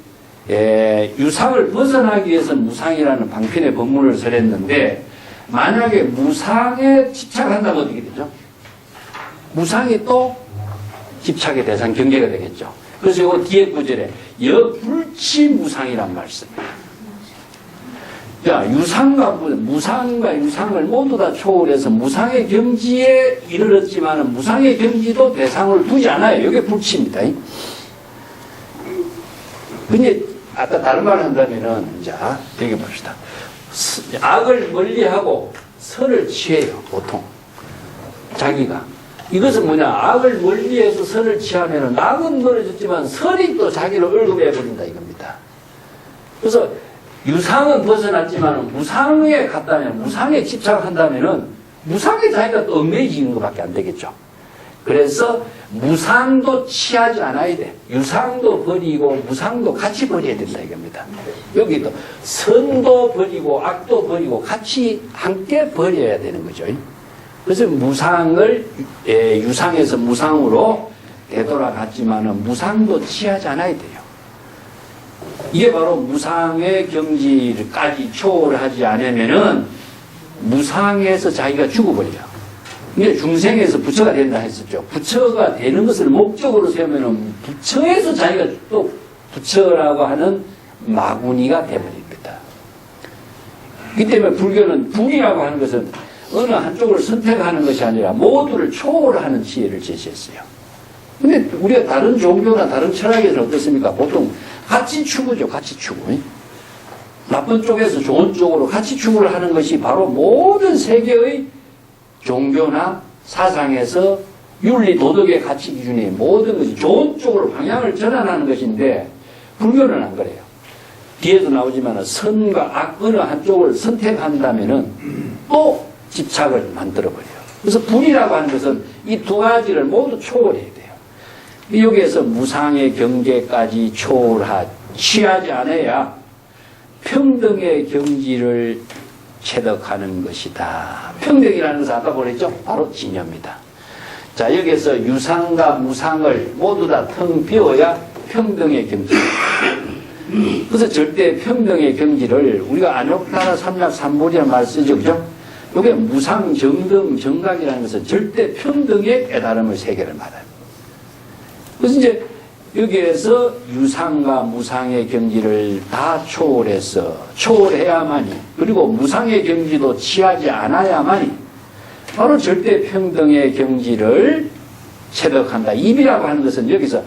유상을 벗어나기 위해서 무상이라는 방편의 법문을 설했는데 만약에 무상에 집착한다면 어떻게 되죠? 무상이 또 집착의 대상 경계가 되겠죠. 그래서 이거 뒤에 구절에 여불치무상이란 말씀이에요. 자, 무상과 유상을 모두 다 초월해서 무상의 경지에 이르렀지만 무상의 경지도 대상을 두지 않아요. 이게 불치입니다. 근데 아까 다른 말을 한다면은 자, 여기 봅시다. 악을 멀리하고 선을 취해요. 보통 자기가 이것은 뭐냐? 악을 멀리해서 선을 취하면은 악은 멀어졌지만 선이 또 자기를 얼굴해 버린다 이겁니다. 그래서 유상은 벗어났지만 무상에 갔다면 무상에 집착한다면은 무상에 자기가 또 얽매이지는 것밖에 안 되겠죠. 그래서 무상도 취하지 않아야 돼. 유상도 버리고 무상도 같이 버려야 된다 이겁니다. 여기도 선도 버리고 악도 버리고 같이 함께 버려야 되는 거죠. 그래서 무상을 유상에서 무상으로 되돌아갔지만은 무상도 취하지 않아야 돼요. 이게 바로 무상의 경지까지 초월하지 않으면은 무상에서 자기가 죽어버려요. 이게 중생에서 부처가 된다 했었죠. 부처가 되는 것을 목적으로 세우면은 부처에서 자기가 또 부처라고 하는 마구니가 되버립니다. 이 때문에 불교는 불이라고 하는 것은 어느 한쪽을 선택하는 것이 아니라 모두를 초월하는 지혜를 제시했어요. 근데 우리가 다른 종교나 다른 철학에서는 어떻습니까? 보통 같이 추구죠. 같이 추구. 나쁜 쪽에서 좋은 쪽으로 같이 추구를 하는 것이 바로 모든 세계의 종교나 사상에서 윤리, 도덕의 가치 기준이 모든 것이 좋은 쪽으로 방향을 전환하는 것인데 불교는 안 그래요. 뒤에도 나오지만 선과 악 어느 한쪽을 선택한다면은 또 집착을 만들어버려요. 그래서 불이라고 하는 것은 이 두 가지를 모두 초월해야 돼요. 여기에서 무상의 경계까지 취하지 않아야 평등의 경지를 체득하는 것이다. 평등이라는 것은 아까 보냈죠? 바로 진여입니다. 자, 여기에서 유상과 무상을 모두 다 텅 비워야 평등의 경지. 그래서 절대 평등의 경지를 우리가 안욕다나 삼약 삼보리라는 말을 쓰죠. 그죠? 이게 무상, 정등, 정각이라는 것은 절대 평등의 깨달음을 세계를 말해요. 그래서 이제 여기에서 유상과 무상의 경지를 다 초월해야만이, 그리고 무상의 경지도 취하지 않아야만이 바로 절대평등의 경지를 체득한다. 입이라고 하는 것은 여기서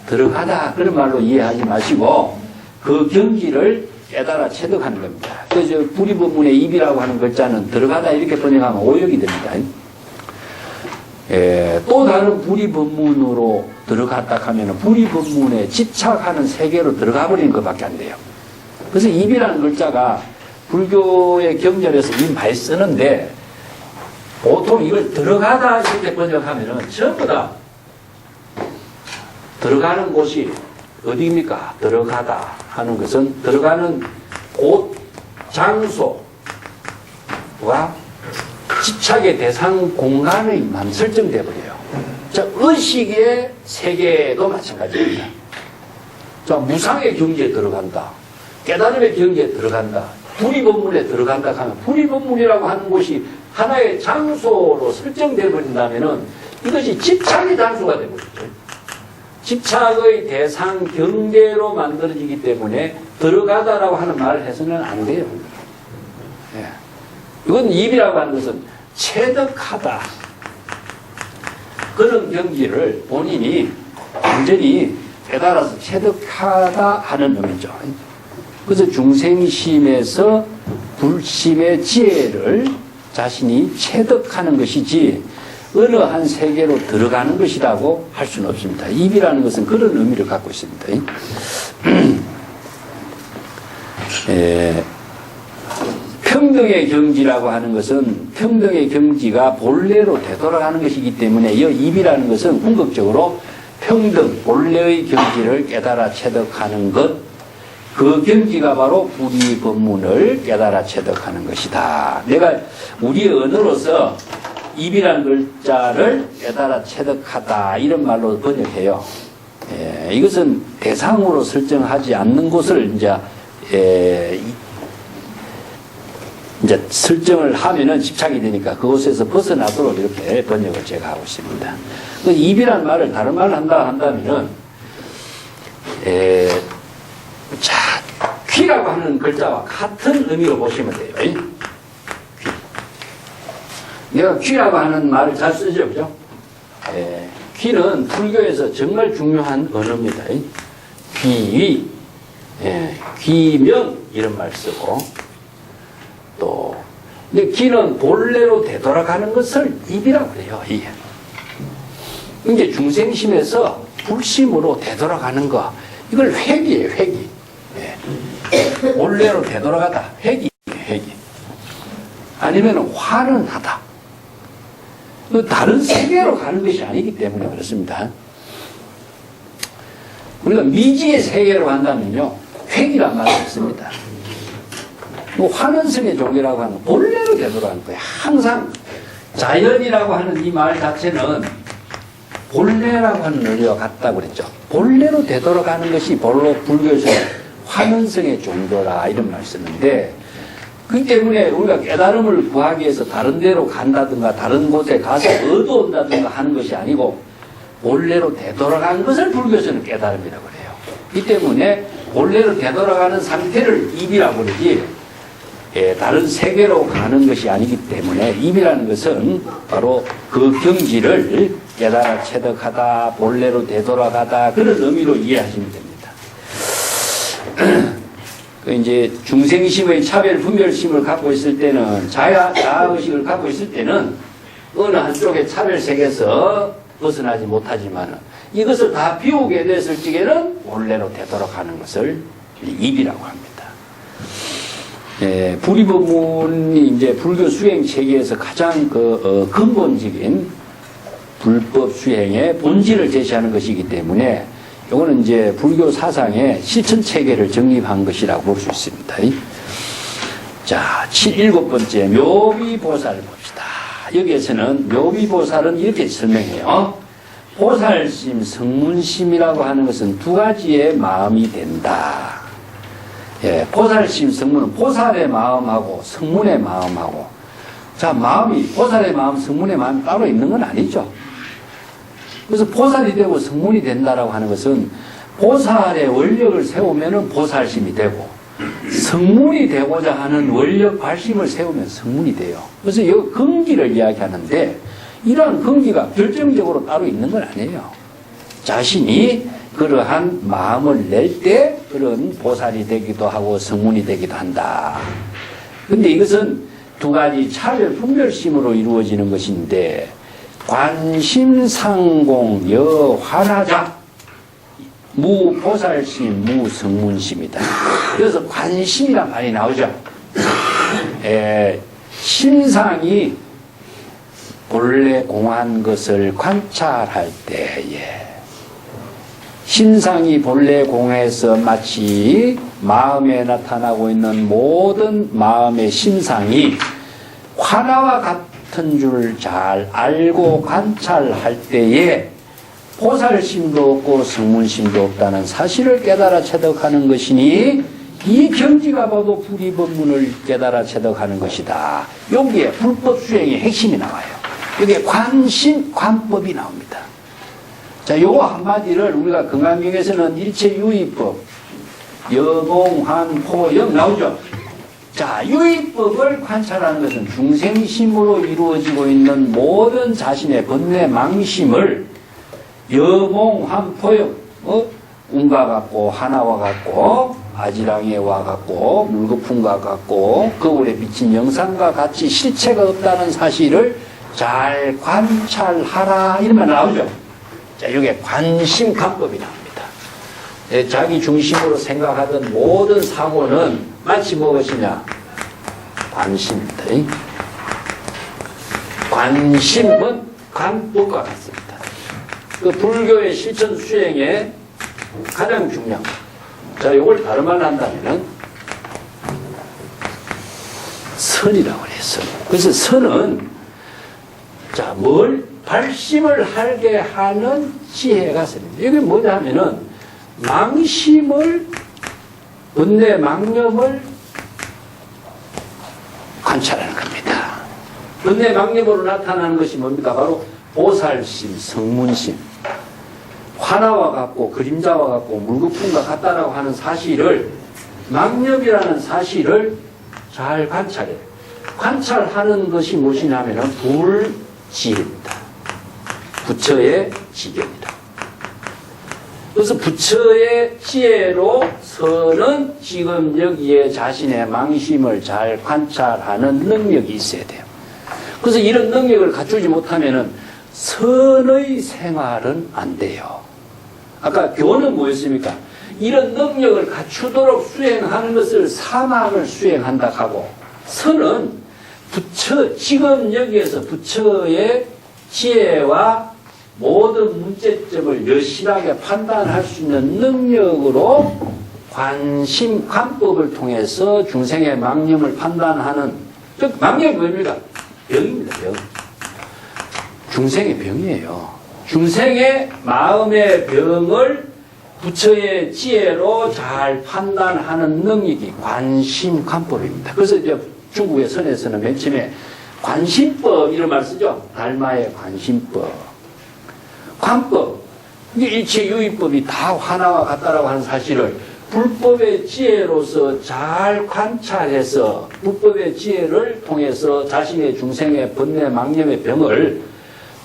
들어가다 그런 말로 이해하지 마시고 그 경지를 깨달아 체득하는 겁니다. 그래서 불이법문의 입이라고 하는 글자는 들어가다 이렇게 번역하면 오역이 됩니다. 또 다른 불이법문으로 들어갔다 하면 불이법문에 집착하는 세계로 들어가 버리는 것밖에 안 돼요. 그래서 입이라는 글자가 불교의 경전에서 이 많이 쓰는데 보통 이걸 들어가다 이렇게 번역하면은 전부 다 들어가는 곳이 어디입니까? 들어가다 하는 것은 들어가는 곳, 장소와 집착의 대상 공간에만 설정되어 버려요. 자, 의식의 세계도 마찬가지입니다. 자, 무상의 경지에 들어간다. 깨달음의 경지에 들어간다. 불이법문에 들어간다 하면 불이법문이라고 하는 곳이 하나의 장소로 설정되어 버린다면은 이것이 집착의 장소가 되버리죠. 집착의 대상 경계로 만들어지기 때문에 들어가다라고 하는 말을 해서는 안 돼요. 예. 이건 입이라고 하는 것은 체득하다. 그런 경지를 본인이 완전히 깨달아서 체득하다 하는 의미죠. 그래서 중생심에서 불심의 지혜를 자신이 체득하는 것이지 어느 한 세계로 들어가는 것이라고 할 수는 없습니다. 입이라는 것은 그런 의미를 갖고 있습니다. 평등의 경지라고 하는 것은 평등의 경지가 본래로 되돌아가는 것이기 때문에 이 입이라는 것은 궁극적으로 평등, 본래의 경지를 깨달아 체득하는 것, 그 경지가 바로 불이법문을 깨달아 체득하는 것이다. 내가 우리의 언어로서 입이라는 글자를 깨달아 체득하다 이런 말로 번역해요. 이것은 대상으로 설정하지 않는 곳을 이제 설정을 하면은 집착이 되니까 그곳에서 벗어나도록 이렇게 번역을 제가 하고 있습니다. 그 입이라는 말을 다른 말을 한다면은 자, 귀라고 하는 글자와 같은 의미로 보시면 돼요. 귀. 내가 귀라고 하는 말을 잘 쓰죠, 그죠? 귀는 불교에서 정말 중요한 언어입니다. 귀, 귀명 이런 말 쓰고 또 근데 귀는 본래로 되돌아가는 것을 입이라고 그래요. 이제 중생심에서 불심으로 되돌아가는 거 이걸 회귀예요. 회귀. 본래로 되돌아가다. 회귀. 아니면 환원하다. 다른 세계로 가는 것이 아니기 때문에 그렇습니다. 우리가 미지의 세계로 간다면요, 회귀란 말이 있습니다. 환원성의 종교라고 하는 본래로 되돌아가는 거예요. 항상 자연이라고 하는 이 말 자체는 본래라고 하는 의미와 같다고 그랬죠. 본래로 되돌아가는 것이 본로 불교에서 환원성의 종교라 이런 말을 쓰는데 그렇기 때문에 우리가 깨달음을 구하기 위해서 다른 데로 간다든가 다른 곳에 가서 얻어온다든가 하는 것이 아니고 본래로 되돌아간 것을 불교에서는 깨달음이라고 그래요. 이 때문에 본래로 되돌아가는 상태를 입이라고 그러지 다른 세계로 가는 것이 아니기 때문에 입이라는 것은 바로 그 경지를 깨달아 체득하다, 본래로 되돌아가다 그런 의미로 이해하시면 됩니다. 이제 중생심의 차별 분별심을 갖고 있을 때는 자아의식을 갖고 있을 때는 어느 한쪽의 차별색에서 벗어나지 못하지만 이것을 다 비우게 됐을 적에는 본래로 되돌아가는 것을 입이라고 합니다. 불이법문이 이제 불교 수행 체계에서 가장 근본적인 불법 수행의 본질을 제시하는 것이기 때문에 이거는 이제 불교 사상의 실천 체계를 정립한 것이라고 볼 수 있습니다. 자, 7번째 묘비보살을 봅시다. 여기에서는 묘비보살은 이렇게 설명해요. 보살심, 성문심이라고 하는 것은 두 가지의 마음이 된다. 보살심, 성문은 보살의 마음하고 성문의 마음하고 자, 마음이 보살의 마음, 성문의 마음이 따로 있는 건 아니죠. 그래서 보살이 되고 성문이 된다라고 하는 것은 보살의 원력을 세우면은 보살심이 되고 성문이 되고자 하는 원력 발심을 세우면 성문이 돼요. 그래서 이 근기를 이야기하는데 이러한 근기가 결정적으로 따로 있는 건 아니에요. 자신이 그러한 마음을 낼 때 그런 보살이 되기도 하고 성문이 되기도 한다. 근데 이것은 두 가지 차별 분별심으로 이루어지는 것인데 관심상공 여환하자 무보살심 무성문심이다. 그래서 관심이란 말이 나오죠. 심상이 본래 공한 것을 관찰할 때에 심상이 본래 공해서 마치 마음에 나타나고 있는 모든 마음의 심상이 화나와 같은 줄 잘 알고 관찰할 때에 보살심도 없고 성문심도 없다는 사실을 깨달아 체득하는 것이니 이 경지가 봐도 불이법문을 깨달아 체득하는 것이다. 여기에 불법 수행의 핵심이 나와요. 여기에 관심, 관법이 나옵니다. 자, 요거 한마디를 우리가 금강경에서는 일체유의법, 여봉환포영 나오죠. 자, 유의법을 관찰하는 것은 중생심으로 이루어지고 있는 모든 자신의 번뇌 망심을 여봉환포영, 운과 같고 하나와 같고 아지랑이와 같고 물거품과 같고 거울에 비친 영상과 같이 실체가 없다는 사실을 잘 관찰하라 이런 말 나오죠. 자, 이게 관심관법이 나옵니다. 자기 중심으로 생각하던 모든 사고는 마치 무엇이냐? 관심입니다. 관심은 관법과 같습니다. 그 불교의 실천 수행에 가장 중요한 것. 자, 이걸 다른 말로 한다면은 선이라고 해요. 선. 그래서 선은 자, 뭘 발심을 하게 하는 지혜가 선입니다. 이게 뭐냐 하면은 망심을 번뇌 망념을 관찰하는 겁니다. 번뇌 망념으로 나타나는 것이 뭡니까? 바로 보살심, 성문심, 화나와 같고 그림자와 같고 물거품과 같다라고 하는 사실을 망념이라는 사실을 잘 관찰해요. 관찰하는 것이 무엇이냐면 불지혜입니다. 부처의 지견이다. 그래서 부처의 지혜로 서는 지금 여기에 자신의 망심을 잘 관찰하는 능력이 있어야 돼요. 그래서 이런 능력을 갖추지 못하면은 선의 생활은 안 돼요. 아까 교는 뭐였습니까? 이런 능력을 갖추도록 수행하는 것을 사막을 수행한다 하고 선은 부처, 지금 여기에서 부처의 지혜와 모든 문제점을 여실하게 판단할 수 있는 능력으로 관심, 관법을 통해서 중생의 망념을 판단하는, 즉, 망념이 뭡니까? 병입니다, 병. 중생의 병이에요. 중생의 마음의 병을 부처의 지혜로 잘 판단하는 능력이 관심, 관법입니다. 그래서 이제 중국의 선에서는 맨 처음에 관심법 이런 말 쓰죠. 달마의 관심법. 관법, 일체유의법이 다 하나와 같다라고 하는 사실을 불법의 지혜로서 잘 관찰해서 불법의 지혜를 통해서 자신의 중생의 번뇌 망념의 병을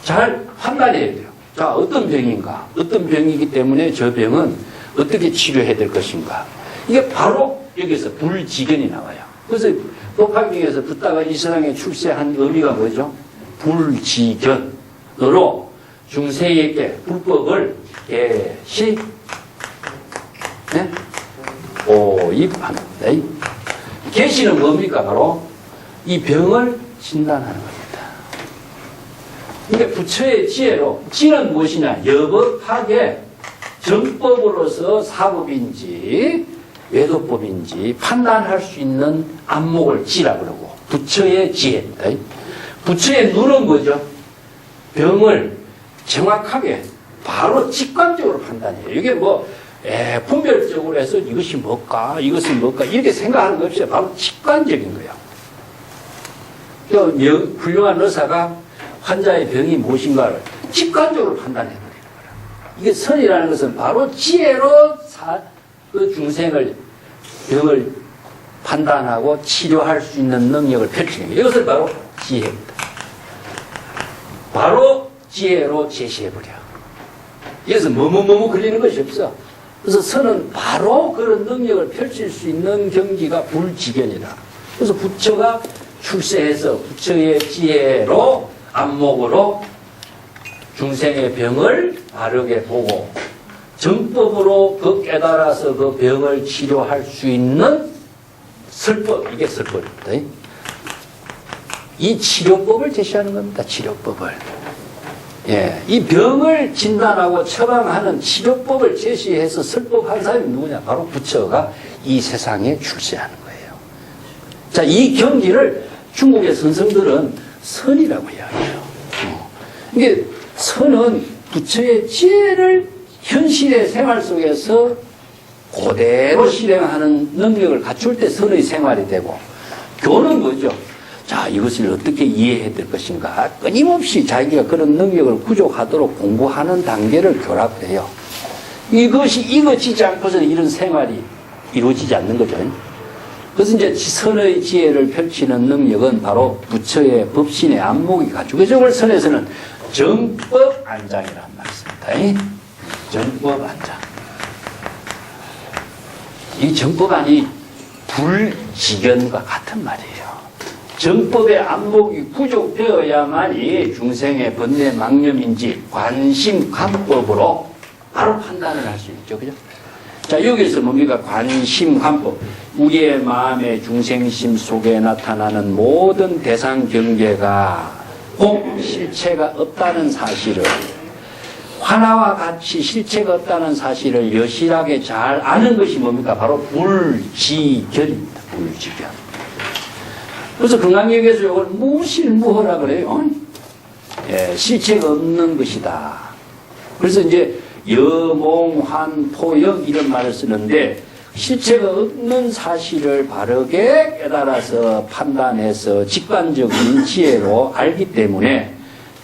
잘 판단해야 돼요. 자, 어떤 병인가? 어떤 병이기 때문에 저 병은 어떻게 치료해야 될 것인가? 이게 바로 여기서 불지견이 나와요. 그래서 법화경에서 붓다가 이 세상에 출세한 의미가 뭐죠? 불지견으로 중생에게 불법을 계시 오입하는 겁니다. 계시는 뭡니까? 바로 이 병을 진단하는 겁니다. 이게 부처의 지혜로, 지는 무엇이냐? 여법하게 정법으로서 사법인지 외도법인지 판단할 수 있는 안목을 지라 그러고 부처의 지혜입니다. 부처의 눈은 뭐죠? 병을 정확하게 바로 직관적으로 판단해요. 이게 뭐 분별적으로 해서 이것이 뭘까 이것은 뭘까 이렇게 생각하는 거 없이 바로 직관적인 거예요. 훌륭한 의사가 환자의 병이 무엇인가를 직관적으로 판단해요. 이게 선이라는 것은 바로 지혜로 그 중생을, 병을 판단하고 치료할 수 있는 능력을 펼치는 거예요. 이것을 바로 지혜입니다. 바로 지혜로 제시해버려. 여기서 뭐뭐 걸리는 것이 없어. 그래서 선은 바로 그런 능력을 펼칠 수 있는 경지가 불지견이다. 그래서 부처가 출세해서 부처의 지혜로 안목으로 중생의 병을 바르게 보고 정법으로 그 깨달아서 그 병을 치료할 수 있는 설법, 이게 설법입니다. 이 치료법을 제시하는 겁니다. 치료법을. 예, 이 병을 진단하고 처방하는 치료법을 제시해서 설법한 사람이 누구냐? 바로 부처가 이 세상에 출세하는 거예요. 자, 이 경지를 중국의 선성들은 선이라고 이야기해요. 이게 선은 부처의 지혜를 현실의 생활 속에서 그대로 실행하는 능력을 갖출 때 선의 생활이 되고, 교는 뭐죠? 자, 이것을 어떻게 이해해야 될 것인가? 끊임없이 자기가 그런 능력을 구족하도록 공부하는 단계를 교라고 해요. 이것이 이거지지 않고서는 이런 생활이 이루어지지 않는 거죠. 그래서 이제 선의 지혜를 펼치는 능력은 바로 부처의 법신의 안목이 가지고, 그래서 오늘 선에서는 정법 안장이라는 말씀입니다. 정법 안장. 이 정법안이 불지견과 같은 말이에요. 정법의 안목이 구족되어야만이 중생의 번뇌 망념인지 관심 관법으로 바로 판단을 할 수 있죠. 그죠? 자, 여기서 뭡니까? 관심 관법. 우리의 마음의 중생심 속에 나타나는 모든 대상 경계가 꼭 실체가 없다는 사실을, 하나와 같이 실체가 없다는 사실을 여실하게 잘 아는 것이 뭡니까? 바로 불지견입니다. 불지견. 그래서 금강경에서 이걸 무실무허라 그래요. 예, 실체가 없는 것이다. 그래서 이제 여몽환 포역 이런 말을 쓰는데, 실체가 없는 사실을 바르게 깨달아서 판단해서 직관적인 지혜로 알기 때문에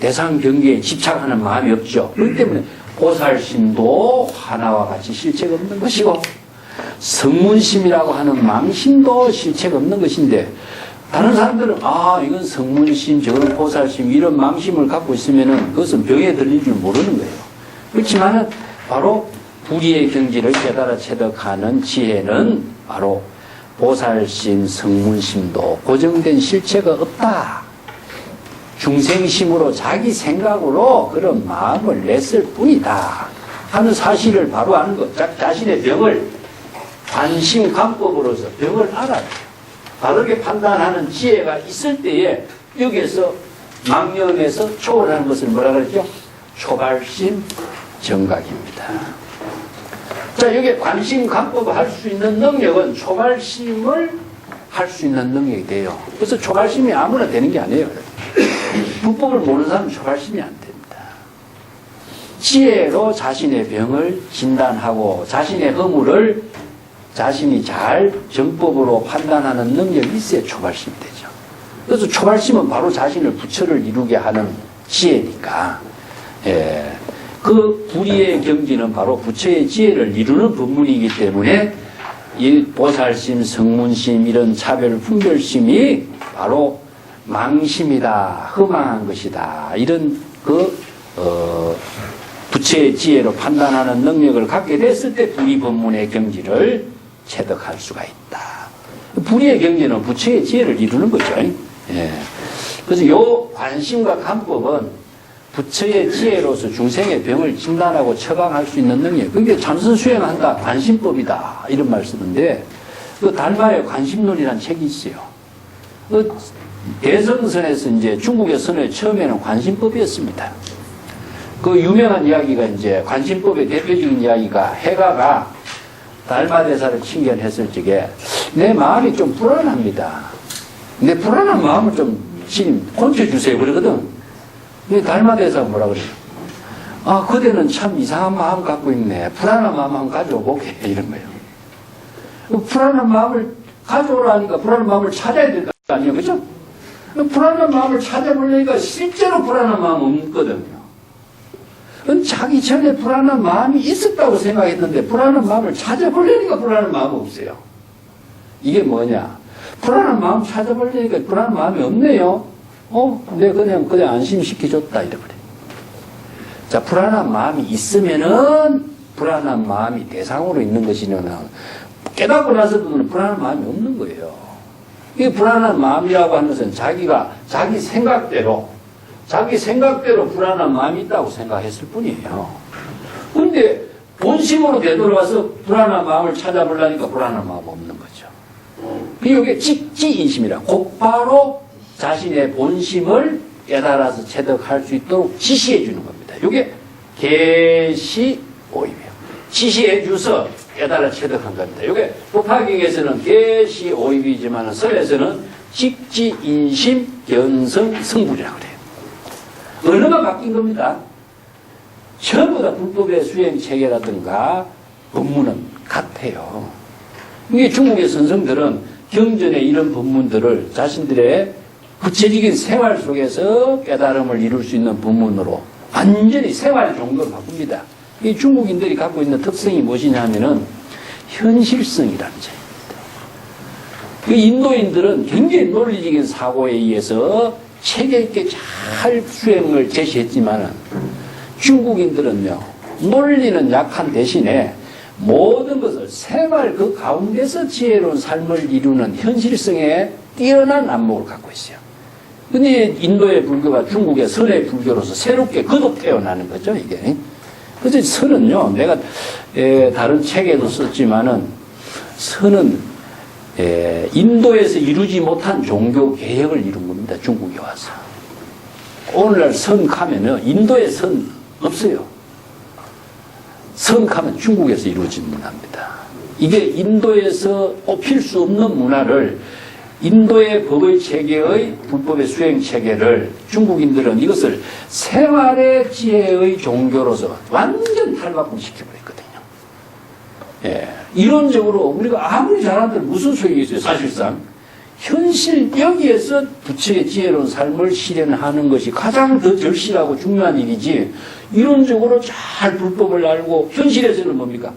대상 경계에 집착하는 마음이 없죠. 그렇기 때문에 보살심도 하나와 같이 실체가 없는 것이고, 성문심이라고 하는 망심도 실체가 없는 것인데, 다른 사람들은 이건 성문심, 저건 보살심 이런 망심을 갖고 있으면은 그것은 병에 들릴 줄 모르는 거예요. 그렇지만은 바로 불의의 경지를 깨달아 체득하는 지혜는 바로 보살심, 성문심도 고정된 실체가 없다. 중생심으로 자기 생각으로 그런 마음을 냈을 뿐이다 하는 사실을 바로 아는 것. 자신의 병을 관심 관법으로서 병을 알아요. 바르게 판단하는 지혜가 있을 때에 여기에서 망념에서 초월하는 것을 뭐라 그랬죠? 초발심 정각입니다. 자, 여기에 관심 관법을 할 수 있는 능력은 초발심을 할 수 있는 능력이 돼요. 그래서 초발심이 아무나 되는 게 아니에요. 불법을 모르는 사람은 초발심이 안 됩니다. 지혜로 자신의 병을 진단하고 자신의 허물을 자신이 잘 정법으로 판단하는 능력이 있어야 초발심이 되죠. 그래서 초발심은 바로 자신을 부처를 이루게 하는 지혜니까, 예. 그 불의의 경지는 바로 부처의 지혜를 이루는 법문이기 때문에 이 보살심, 성문심 이런 차별 분별심이 바로 망심이다, 허망한 것이다, 이런 부처의 지혜로 판단하는 능력을 갖게 됐을 때 불의 법문의 경지를 체득할 수가 있다. 불의의 경지는 부처의 지혜를 이루는 거죠. 예. 그래서 요 관심과 간법은 부처의 지혜로서 중생의 병을 진단하고 처방할 수 있는 능력. 그게 참선 수행한다, 관심법이다, 이런 말 쓰는데, 그 달마의 관심론이라는 책이 있어요. 그 대성선에서 이제 중국의 선의 처음에는 관심법이었습니다. 그 유명한 이야기가 이제 관심법의 대표적인 이야기가 해가가 달마대사를 칭견했을 적에 내 마음이 좀 불안합니다. 내 불안한 마음을 좀 고쳐주세요. 그러거든. 근데 달마대사가 뭐라 그래요? 그대는 참 이상한 마음 갖고 있네. 불안한 마음 한번 가져오게. 이런 거예요. 불안한 마음을 가져오라니까 불안한 마음을 찾아야 될 거 아니에요. 그죠? 불안한 마음을 찾아보려니까 실제로 불안한 마음은 없거든요. 그건 자기 전에 불안한 마음이 있었다고 생각했는데 불안한 마음을 찾아보려니까 불안한 마음이 없어요. 이게 뭐냐? 불안한 마음 찾아보려니까 불안한 마음이 없네요. 내가 그냥 안심시켜줬다 이래버려. 자, 불안한 마음이 있으면은 불안한 마음이 대상으로 있는 것이냐는 깨닫고 나서도 불안한 마음이 없는 거예요. 이 불안한 마음이라고 하는 것은 자기가 자기 생각대로 불안한 마음이 있다고 생각했을 뿐이에요. 그런데 본심으로 되돌아와서 불안한 마음을 찾아보려니까 불안한 마음 없는 거죠. 이게 직지인심이라 곧바로 자신의 본심을 깨달아서 체득할 수 있도록 지시해 주는 겁니다. 이게 계시오입이에요. 지시해 주서 깨달아 체득한 겁니다. 이게 법화경에서는 계시오입이지만 설에서는 직지인심 견성 성불이라고 그래요. 언어가 바뀐 겁니다. 전부 다 불법의 수행 체계라든가 법문은 같아요. 이게 중국의 선성들은 경전의 이런 법문들을 자신들의 구체적인 생활 속에서 깨달음을 이룰 수 있는 법문으로 완전히 생활 종교를 바꿉니다. 이 중국인들이 갖고 있는 특성이 무엇이냐 하면은 현실성이라는 점입니다. 그 인도인들은 굉장히 논리적인 사고에 의해서 체계 있게 잘 수행을 제시했지만 중국인들은요, 논리는 약한 대신에 모든 것을 생활 그 가운데서 지혜로운 삶을 이루는 현실성에 뛰어난 안목을 갖고 있어요. 근데 인도의 불교가 중국의 선의 불교로서 새롭게 거듭 태어나는 거죠, 이게. 그래서 선은요, 내가 다른 책에도 썼지만은 선은 인도에서 이루지 못한 종교 개혁을 이룬 겁니다, 중국에 와서. 오늘날 선 가면은 인도에 선 없어요. 선 가면 중국에서 이루어진 문화입니다. 이게 인도에서 뽑힐 수 없는 문화를 인도의 법의 체계의 불법의 수행 체계를 중국인들은 이것을 생활의 지혜의 종교로서 완전 탈바꿈시켜버렸거든요. 예, 이론적으로 우리가 아무리 잘한들 무슨 소용이 있어요, 사실상. 현실 여기에서 부처의 지혜로운 삶을 실현하는 것이 가장 더 절실하고 중요한 일이지, 이론적으로 잘 불법을 알고 현실에서는 뭡니까?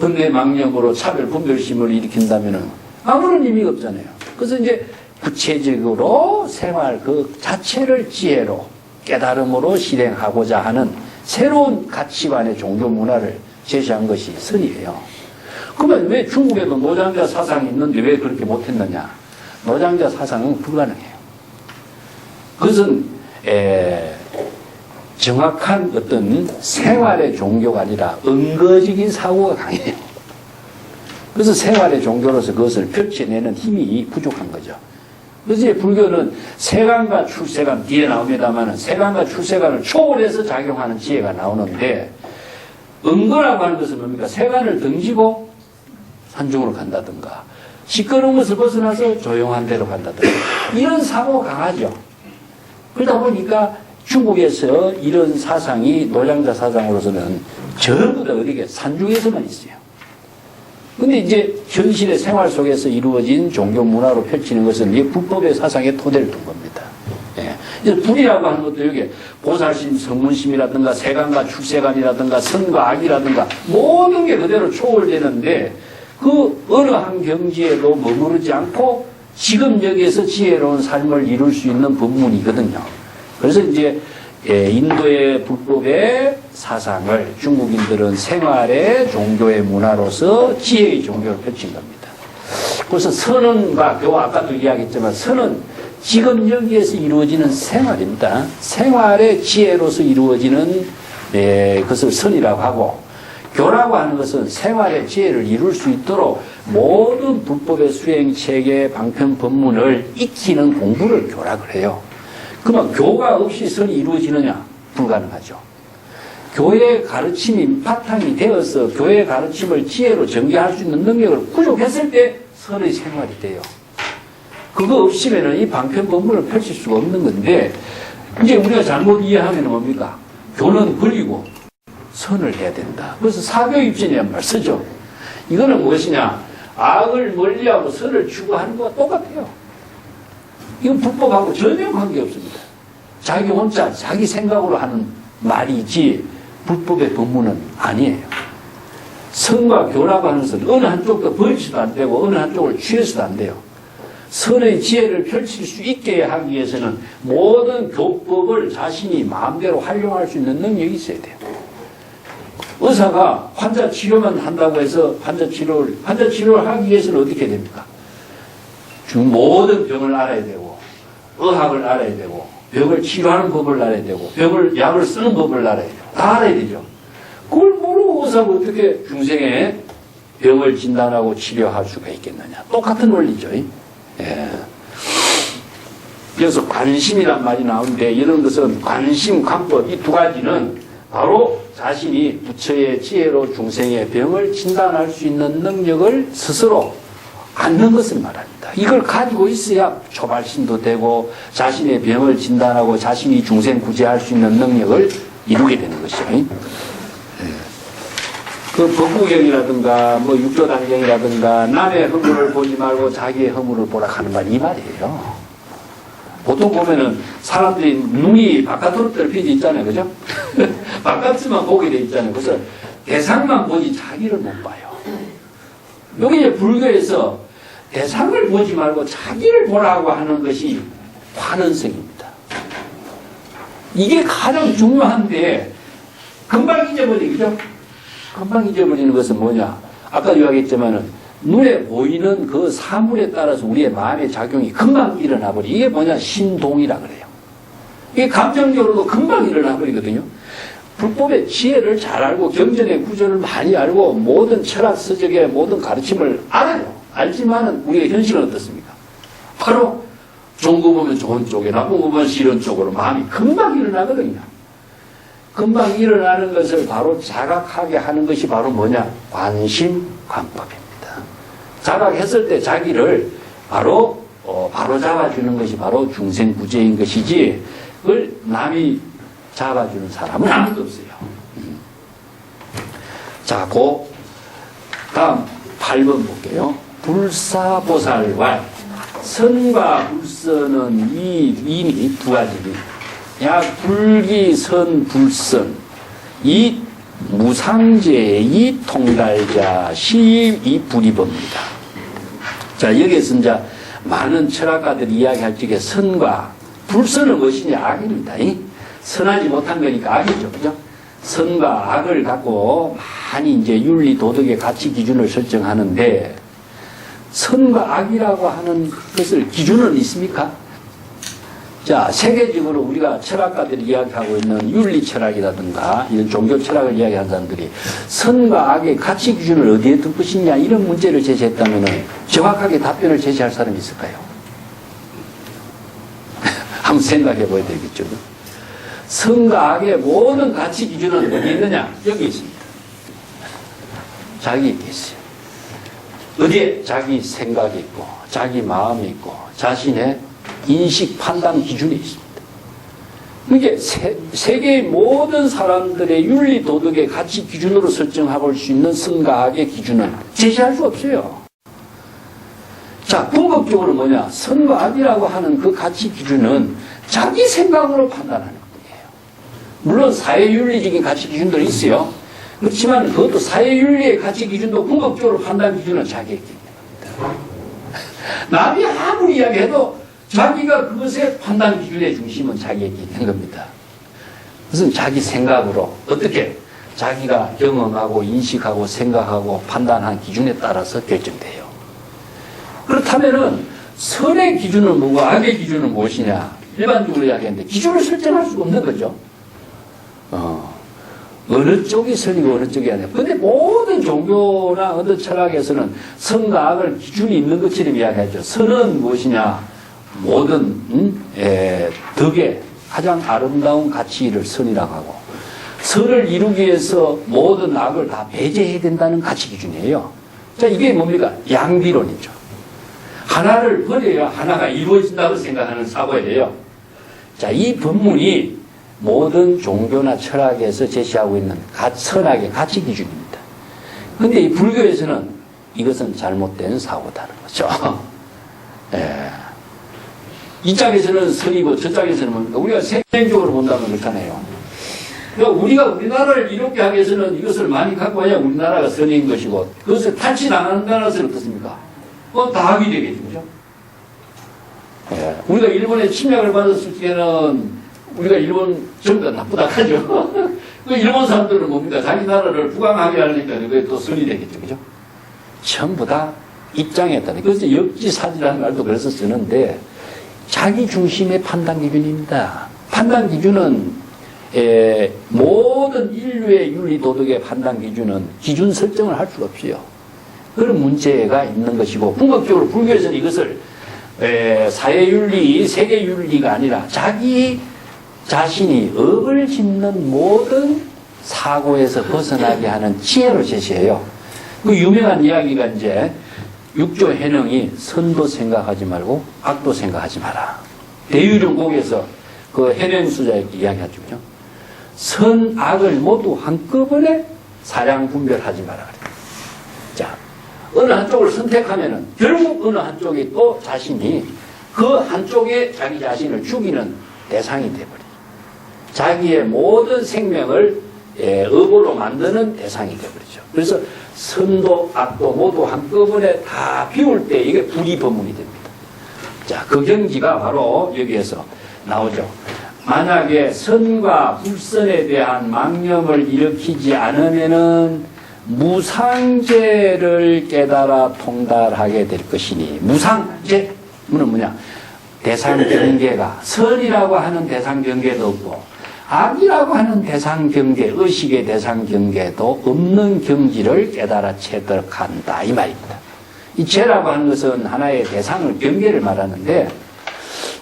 번뇌망령으로 차별 분별심을 일으킨다면은 아무런 의미가 없잖아요. 그래서 이제 구체적으로 생활 그 자체를 지혜로 깨달음으로 실행하고자 하는 새로운 가치관의 종교 문화를 제시한 것이 선이에요. 그러면 왜 중국에도 노장자 사상이 있는데 왜 그렇게 못했느냐? 노장자 사상은 불가능해요. 그것은 정확한 어떤 생활의 종교가 아니라 은거적인 사고가 강해요. 그래서 생활의 종교로서 그것을 펼쳐내는 힘이 부족한 거죠. 그래서 이제 불교는 세간과 출세간 뒤에 나옵니다만 세간과 출세간을 초월해서 작용하는 지혜가 나오는데, 은거라고 하는 것은 뭡니까? 세간을 등지고 산중으로 간다든가, 시끄러운 것을 벗어나서 조용한 데로 간다든가, 이런 사고가 강하죠. 그러다 보니까 중국에서 이런 사상이 노장자 사상으로서는 전부 다 어디게 산중에서만 있어요. 근데 이제 현실의 생활 속에서 이루어진 종교 문화로 펼치는 것은 이 불법의 사상의 토대를 둔 겁니다. 예. 이제 불이라고 하는 것도 이게 보살심, 성문심이라든가 세간과 출세간이라든가 선과 악이라든가 모든 게 그대로 초월되는데, 그 어느 한 경지에도 머무르지 않고 지금 여기에서 지혜로운 삶을 이룰 수 있는 법문이거든요. 그래서 이제 인도의 불법의 사상을 중국인들은 생활의 종교의 문화로서 지혜의 종교를 펼친 겁니다. 그래서 선언과 교, 아까도 이야기했지만 선은 지금 여기에서 이루어지는 생활입니다. 생활의 지혜로서 이루어지는 그것을 선이라고 하고, 교라고 하는 것은 생활의 지혜를 이룰 수 있도록 모든 불법의 수행 체계 방편 법문을 익히는 공부를 교라고 해요. 그러면 교가 없이 선이 이루어지느냐? 불가능하죠. 교회의 가르침이 바탕이 되어서 교회의 가르침을 지혜로 전개할 수 있는 능력을 부족했을 때 선의 생활이 돼요. 그거 없이면 이 방편 법문을 펼칠 수가 없는 건데, 이제 우리가 잘못 이해하면 뭡니까? 교는 버리고 선을 해야 된다. 그래서 사교입신이란 말 쓰죠. 이거는 무엇이냐? 악을 멀리하고 선을 추구하는 것과 똑같아요. 이건 불법하고 전혀 관계없습니다. 자기 혼자 자기 생각으로 하는 말이지 불법의 법문은 아니에요. 선과 교라고 하는 것은 어느 한쪽도 버리지도 안 되고 어느 한쪽을 취해서도 안 돼요. 선의 지혜를 펼칠 수 있게 하기 위해서는 모든 교법을 자신이 마음대로 활용할 수 있는 능력이 있어야 돼요. 의사가 환자 치료만 한다고 해서 환자 치료를 하기 위해서는 어떻게 됩니까? 모든 병을 알아야 되고, 의학을 알아야 되고, 병을 치료하는 법을 알아야 되고, 약을 쓰는 법을 알아야 되고, 다 알아야 되죠. 그걸 모르고 의사가 어떻게 중생의 병을 진단하고 치료할 수가 있겠느냐. 똑같은 원리죠. 예. 그래서 관심이란 말이 나오는데 이런 것은 관심, 관법 이 두 가지는 바로 자신이 부처의 지혜로 중생의 병을 진단할 수 있는 능력을 스스로 갖는 것을 말합니다. 이걸 가지고 있어야 초발심도 되고 자신의 병을 진단하고 자신이 중생 구제할 수 있는 능력을 이루게 되는 것이죠. 그 법구경이라든가 뭐 육조단경이라든가 남의 허물을 보지 말고 자기의 허물을 보라 하는 말 이 말이에요. 보통 보면은 사람들이 눈이 바깥으로 떨어져 있잖아요. 그죠? 바깥만 보게 돼 있잖아요. 그래서 대상만 보지 자기를 못 봐요. 여기 이제 불교에서 대상을 보지 말고 자기를 보라고 하는 것이 환원성입니다. 이게 가장 중요한데 금방 잊어버리죠. 금방 잊어버리는 것은 뭐냐? 아까도 이야기했지만은 눈에 보이는 그 사물에 따라서 우리의 마음의 작용이 금방 일어나 버리. 이게 뭐냐? 신동이라 그래요. 이게 감정적으로도 금방 일어나 버리거든요. 불법의 지혜를 잘 알고 경전의 구조를 많이 알고 모든 철학 서적의 모든 가르침을 알아요. 알지만은 우리의 현실은 어떻습니까? 바로 좋은 거 보면 좋은 쪽에 나쁜 거 보면 싫은 쪽으로 마음이 금방 일어나거든요. 금방 일어나는 것을 바로 자각하게 하는 것이 바로 뭐냐? 관심, 관법입니다. 자각했을 때 자기를 바로 잡아주는 것이 바로 중생구제인 것이지 그걸 남이 잡아주는 사람은 아무도 없어요. 자, 다음 8번 볼게요. 불사보살왈. 선과 불선은 이 두 가지입니다. 불기, 선, 불선. 이 무상제의 이 통달자, 이 불이법입니다. 자, 여기에서 이제 많은 철학가들이 이야기할 적에 선과 불선은 무엇이냐? 악입니다. 선하지 못한 거니까 악이죠. 그죠? 선과 악을 갖고 많이 이제 윤리, 도덕의 가치 기준을 설정하는데 선과 악이라고 하는 것을 기준은 있습니까? 자, 세계적으로 우리가 철학가들이 이야기하고 있는 윤리 철학이라든가 이런 종교 철학을 이야기하는 사람들이 선과 악의 가치 기준을 어디에 둘 것이냐 이런 문제를 제시했다면 정확하게 답변을 제시할 사람이 있을까요? 한번 생각해 봐야 되겠죠. 선과 악의 모든 가치 기준은 어디 있느냐? 여기 있습니다. 자기에 있어요. 어디에? 자기 생각이 있고 자기 마음이 있고 자신의 인식, 판단 기준이 있습니다. 이게 세계의 모든 사람들의 윤리, 도덕의 가치 기준으로 설정할 수 있는 선과 악의 기준은 제시할 수 없어요. 자, 궁극적으로 뭐냐? 선과 악이라고 하는 그 가치 기준은 자기 생각으로 판단하는 거예요. 물론 사회윤리적인 가치 기준들이 있어요. 그렇지만 그것도 사회윤리의 가치 기준도 궁극적으로 판단 기준은 자기의 기준입니다. 남이 아무리 이야기해도 자기가 그것의 판단 기준의 중심은 자기에게 있는 겁니다. 그것은 자기 생각으로 어떻게 자기가 경험하고 인식하고 생각하고 판단한 기준에 따라서 결정돼요. 그렇다면은 선의 기준은 뭐고 악의 기준은 무엇이냐? 일반적으로 이야기하는데 기준을 설정할 수가 없는 거죠. 어느 쪽이 선이고 어느 쪽이 아니야. 근데 모든 종교나 어느 철학에서는 선과 악을 기준이 있는 것처럼 이야기하죠. 선은 무엇이냐? 모든 덕의 가장 아름다운 가치를 선이라고 하고 선을 이루기 위해서 모든 악을 다 배제해야 된다는 가치 기준이에요. 자, 이게 뭡니까? 양비론이죠. 하나를 버려야 하나가 이루어진다고 생각하는 사고예요. 자, 이 법문이 모든 종교나 철학에서 제시하고 있는 선악의 가치 기준입니다. 그런데 이 불교에서는 이것은 잘못된 사고다는 거죠. 이 짝에서는 선이고 저 짝에서는 뭡니까? 우리가 세계적으로 본다면 그렇잖아요. 그러니까 우리가 우리나라를 이롭게 하기 위해서는 이것을 많이 갖고 와야 우리나라가 선인 것이고, 그것을 탈취당한다는 것은 어떻습니까? 그건 다 하게 되겠죠. 그죠? 예. 우리가 일본에 침략을 받았을 때는 우리가 일본 전부 다 나쁘다 하죠. 그 일본 사람들은 뭡니까? 자기 나라를 부강하게 하려니까 그게 또 선이 되겠죠. 그죠? 전부 다 입장에 따라. 그래서 역지사지라는 말도 그래서 쓰는데, 자기 중심의 판단 기준입니다. 판단 기준은 모든 인류의 윤리 도덕의 판단 기준은 기준 설정을 할 수가 없어요. 그런 문제가 있는 것이고, 궁극적으로 불교에서는 이것을 사회윤리, 세계윤리가 아니라 자기 자신이 업을 짓는 모든 사고에서 벗어나게 하는 지혜로 제시해요. 그 유명한 이야기가 이제 육조 해능이 선도 생각하지 말고 악도 생각하지 마라. 대유령곡에서 그 해능수자에게 이야기하죠. 선, 악을 모두 한꺼번에 사량 분별하지 마라. 자, 어느 한쪽을 선택하면은 결국 어느 한쪽이 또 자신이 그 한쪽에 자기 자신을 죽이는 대상이 되버리죠. 자기의 모든 생명을 업으로 만드는 대상이 되버리죠. 그래서 선도 악도 모두 한꺼번에 다 비울 때 이게 불이법문이 됩니다. 자, 그 경지가 바로 여기에서 나오죠. 만약에 선과 불선에 대한 망념을 일으키지 않으면은 무상제를 깨달아 통달하게 될 것이니, 무상제는 뭐냐? 대상 경계가, 선이라고 하는 대상 경계도 없고 악이라고 하는 대상 경계, 의식의 대상 경계도 없는 경지를 깨달아 체득한다 이 말입니다. 이 제라고 하는 것은 하나의 대상을, 경계를 말하는데,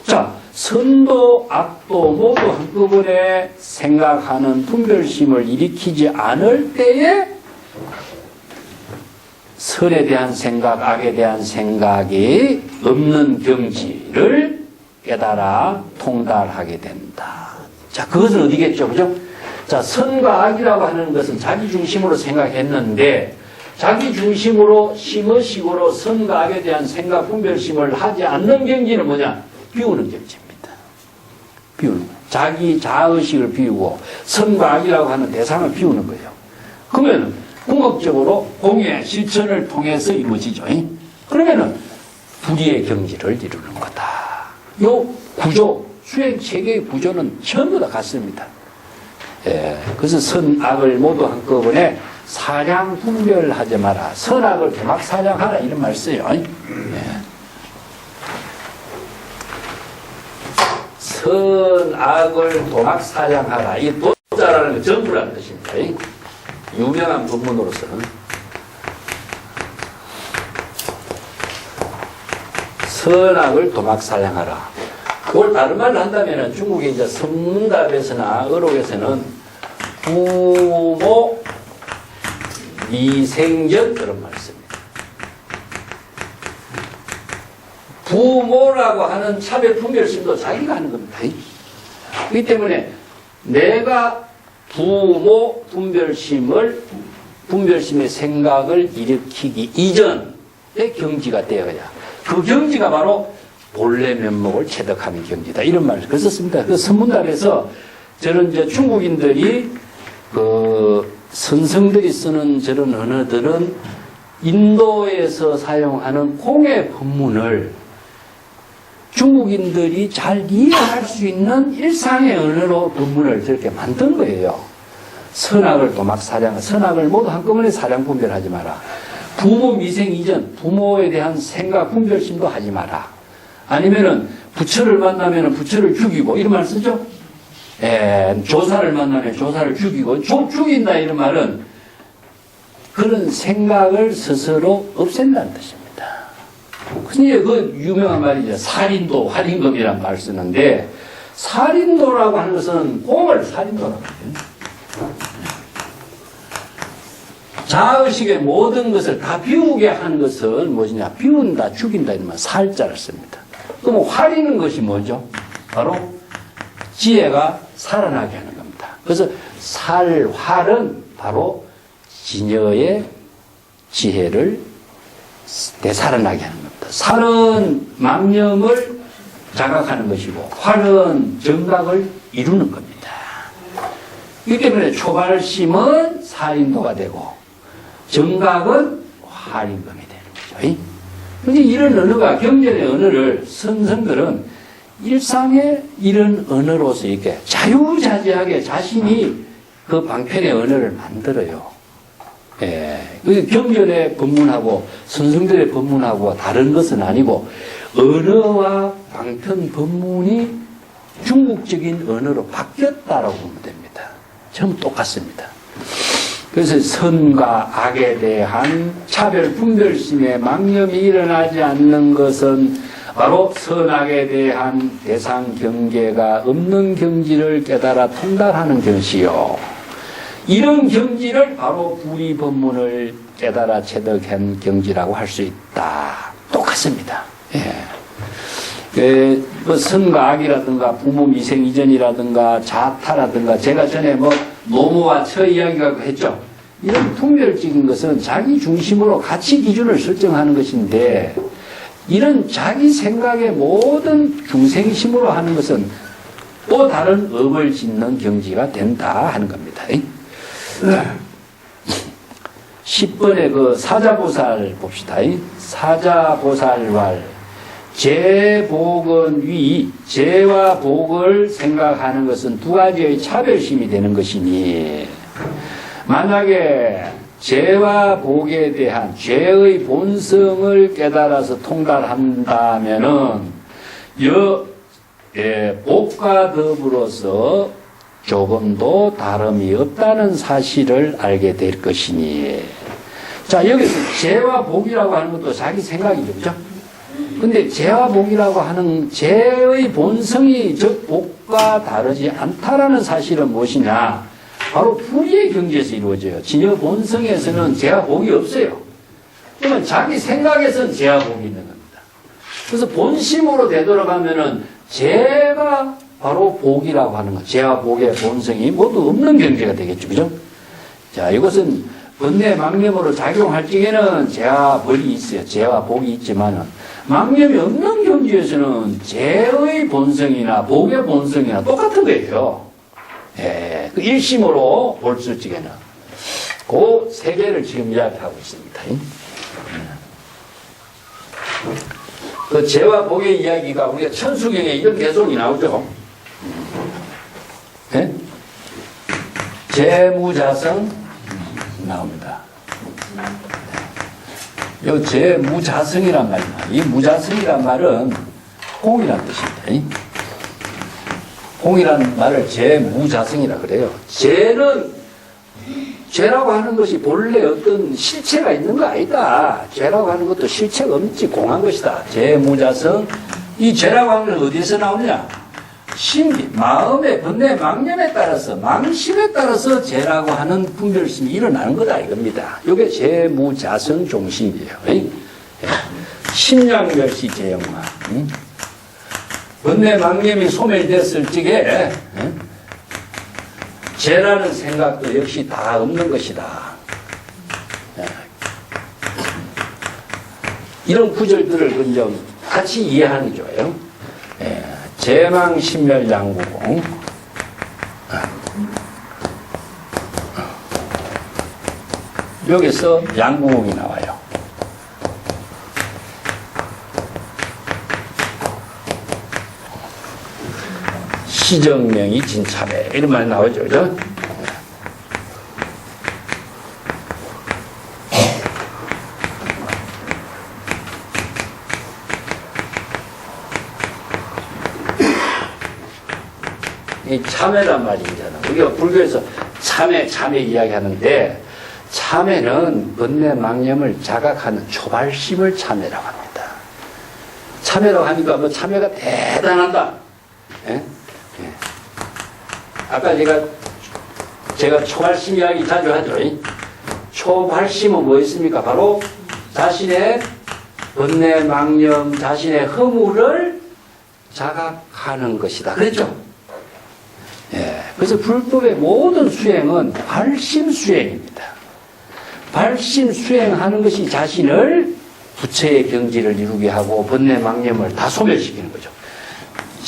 자, 선도 악도 모두 한꺼번에 생각하는 분별심을 일으키지 않을 때에 선에 대한 생각, 악에 대한 생각이 없는 경지를 깨달아 통달하게 된다. 자, 그것은 어디겠죠? 그죠? 자, 선과 악이라고 하는 것은 자기 중심으로 생각했는데, 자기 중심으로 심의식으로 선과 악에 대한 생각, 분별심을 하지 않는 경지는 뭐냐? 비우는 경지입니다. 비우는 거예요. 자기 자의식을 비우고 선과 악이라고 하는 대상을 비우는 거예요. 그러면 궁극적으로 공의 실천을 통해서 이루어지죠. 그러면은 불의의 경지를 이루는 거다. 요 구조, 수행 체계의 구조는 전부 다 같습니다. 그래서 선악을 모두 한꺼번에 사량 분별하지 마라. 선악을 도막 사량하라 이런 말 써요. 선악을 도막 사량하라. 이 도자라는 건 전부라는 뜻입니다. 유명한 법문으로서는 선악을 도막 사량하라. 그걸 다른 말로 한다면 중국의 이제 선문답에서나 어록에서는 부모 미생전 그런 말을 씁니다. 부모라고 하는 차별 분별심도 자기가 하는 겁니다. 그렇기 때문에 내가 부모 분별심의 생각을 일으키기 이전의 경지가 되어야, 그 경지가 바로 본래 면목을 체득하는 경지다. 이런 말을 그래서 씁니다. 그 선문답에서 저는 이제 중국인들이 그 선성들이 쓰는 저런 언어들은 인도에서 사용하는 공의 법문을 중국인들이 잘 이해할 수 있는 일상의 언어로 법문을 저렇게 만든 거예요. 선악을 도막 사량, 선악을 모두 한꺼번에 사량 분별하지 마라. 부모 미생 이전, 부모에 대한 생각 분별심도 하지 마라. 아니면은 부처를 만나면 부처를 죽이고 이런 말 쓰죠. 조사를 만나면 조사를 죽이고, 죽인다 이런 말은 그런 생각을 스스로 없앤다는 뜻입니다. 그게 그 유명한 말이죠. 살인도 활인검이라는 말을 쓰는데, 살인도라고 하는 것은 공을 살인도라고 해요. 자의식의 모든 것을 다 비우게 하는 것은 무엇이냐? 비운다, 죽인다 이런 말, 살자를 씁니다. 그럼 활이는 것이 뭐죠? 바로 지혜가 살아나게 하는 겁니다. 그래서 활은 바로 진여의 지혜를 되살아나게 하는 겁니다. 살은 망념을 자각하는 것이고, 활은 정각을 이루는 겁니다. 이 때문에 초발심은 살인도가 되고 정각은 활임금이 되는 거죠. 근데 이런 언어가 경전의 언어를 선생들은 일상의 이런 언어로서 이렇게 자유자재하게 자신이 그 방편의 언어를 만들어요. 예. 그 경전의 법문하고 선생들의 법문하고 다른 것은 아니고 언어와 방편 법문이 중국적인 언어로 바뀌었다라고 보면 됩니다. 전부 똑같습니다. 그래서 선과 악에 대한 차별 분별심에 망념이 일어나지 않는 것은 바로 선악에 대한 대상 경계가 없는 경지를 깨달아 통달하는 경지요. 이런 경지를 바로 불의 법문을 깨달아 체득한 경지라고 할 수 있다. 똑같습니다. 예. 뭐 선과 악이라든가 부모 미생 이전이라든가 자타라든가 제가 전에 뭐 노무와 처 이야기가 했죠. 이런 통별적인 것은 자기 중심으로 가치 기준을 설정하는 것인데 이런 자기 생각의 모든 중생심으로 하는 것은 또 다른 업을 짓는 경지가 된다 하는 겁니다. 10번의 그 사자보살 봅시다. 사자보살왈 재복은 위, 재와 복을 생각하는 것은 두 가지의 차별심이 되는 것이니 만약에 죄와 복에 대한 죄의 본성을 깨달아서 통달한다면은 복과 더불어서 조금도 다름이 없다는 사실을 알게 될 것이니. 자, 여기서 죄와 복이라고 하는 것도 자기 생각이죠, 그죠? 근데 죄와 복이라고 하는 죄의 본성이 즉 복과 다르지 않다라는 사실은 무엇이냐? 바로 불의의 경지에서 이루어져요. 진여 본성에서는 죄와 복이 없어요. 그러면 자기 생각에서는 죄와 복이 있는 겁니다. 그래서 본심으로 되돌아가면은 죄가 바로 복이라고 하는 것, 죄와 복의 본성이 모두 없는 경지가 되겠죠, 그죠? 자, 이것은 번뇌 망념으로 작용할 적에는 죄와 벌이 있어요. 죄와 복이 있지만은 망념이 없는 경지에서는 죄의 본성이나 복의 본성이나 똑같은 거예요. 예, 그 일심으로 볼 수 있게는 그 세 개를 지금 이야기하고 있습니다. 그 죄와 복의 이야기가 우리가 천수경에 이런 개송이 나오죠. 예? 재무자성 나옵니다. 이 재무자성이란 말입니다. 이 무자성이란 말은 공이란 뜻입니다. 공이라는 말을 재무자성이라 그래요. 죄라고 하는 것이 본래 어떤 실체가 있는 거 아니다. 죄라고 하는 것도 실체가 없지 공한 것이다. 재무자성. 이 죄라고 하는 건 어디서 나오느냐? 심기, 마음의 번뇌 망념에 따라서 망심에 따라서 죄라고 하는 분별심이 일어나는 거다 이겁니다. 이게 재무자성 종신이에요. 신양멸시 재영마. 번뇌 망념이 소멸됐을 적에 죄라는 생각도 역시 다 없는 것이다. 이런 구절들을 좀 같이 이해하는 게 좋아요. 재망신멸양구공. 여기서 양구공이 나와요. 시정명이 진참해 이런 말 나오죠, 그죠? 이 참회란 말이 있잖아. 우리가 불교에서 참회 이야기하는데 참회는 번뇌 망념을 자각하는 초발심을 참회라고 합니다. 참회라고 하니까 뭐 참회가 대단하다. 예? 예. 아까 제가 초발심 이야기 자주 하죠. 초발심은 뭐였습니까? 바로 자신의 번뇌 망념, 자신의 허물을 자각하는 것이다. 그랬죠? 예. 그래서 불법의 모든 수행은 발심 수행입니다. 발심 수행하는 것이 자신을 부처의 경지를 이루게 하고 번뇌 망념을 다 소멸시키는 거죠.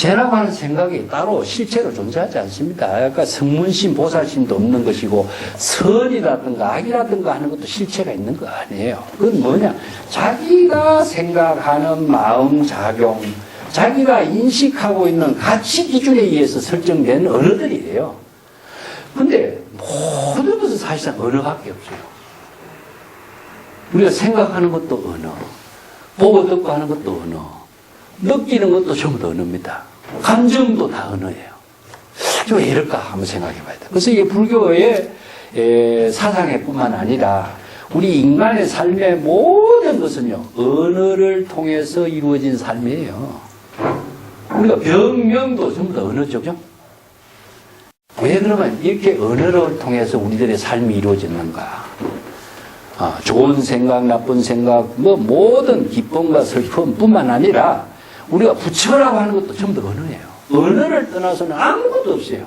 죄라고 하는 생각이 따로 실체로 존재하지 않습니다. 그러니까 성문심, 보살심도 없는 것이고 선이라든가 악이라든가 하는 것도 실체가 있는 거 아니에요. 그건 뭐냐? 자기가 생각하는 마음 작용, 자기가 인식하고 있는 가치 기준에 의해서 설정된 언어들이에요. 근데 모든 것은 사실상 언어밖에 없어요. 우리가 생각하는 것도 언어, 보고 듣고 하는 것도 언어, 느끼는 것도 전부 다 언어입니다. 감정도 다 언어예요. 왜 이럴까 한번 생각해 봐야 돼요. 그래서 이게 불교의 사상에뿐만 아니라 우리 인간의 삶의 모든 것은요, 언어를 통해서 이루어진 삶이에요. 우리가 병명도 전부 다 언어죠. 그죠? 왜 그러면 이렇게 언어를 통해서 우리들의 삶이 이루어졌는가? 좋은 생각, 나쁜 생각, 모든 기쁨과 슬픔뿐만 아니라 우리가 부처라고 하는 것도 전부 다 언어예요. 언어를 떠나서는 아무것도 없어요.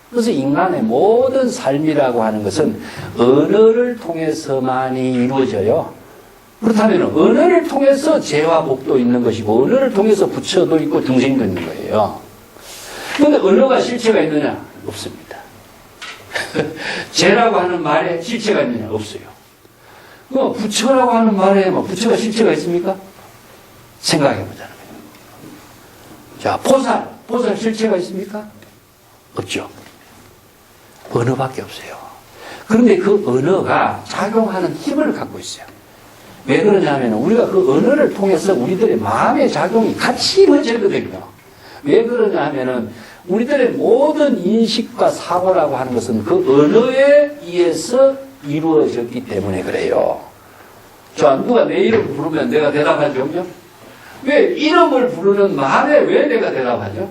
그래서 인간의 모든 삶이라고 하는 것은 언어를 통해서만이 이루어져요. 그렇다면 언어를 통해서 죄와 복도 있는 것이고 언어를 통해서 부처도 있고 중생도 있는 거예요. 그런데 언어가 실체가 있느냐? 없습니다. 죄라고 하는 말에 실체가 있느냐? 없어요. 부처라고 하는 말에 부처가 실체가 있습니까? 생각해 보자는 거예요. 자, 보살 실체가 있습니까? 없죠. 언어밖에 없어요. 그런데 그 언어가 작용하는 힘을 갖고 있어요. 왜 그러냐면 우리가 그 언어를 통해서 우리들의 마음의 작용이 같이 이루어지거든요. 왜 그러냐면은 우리들의 모든 인식과 사고라고 하는 것은 그 언어에 의해서 이루어졌기 때문에 그래요. 자, 누가 내 이름 부르면 내가 대답하죠. 그죠? 왜 이름을 부르는 말에 왜 내가 대답하죠?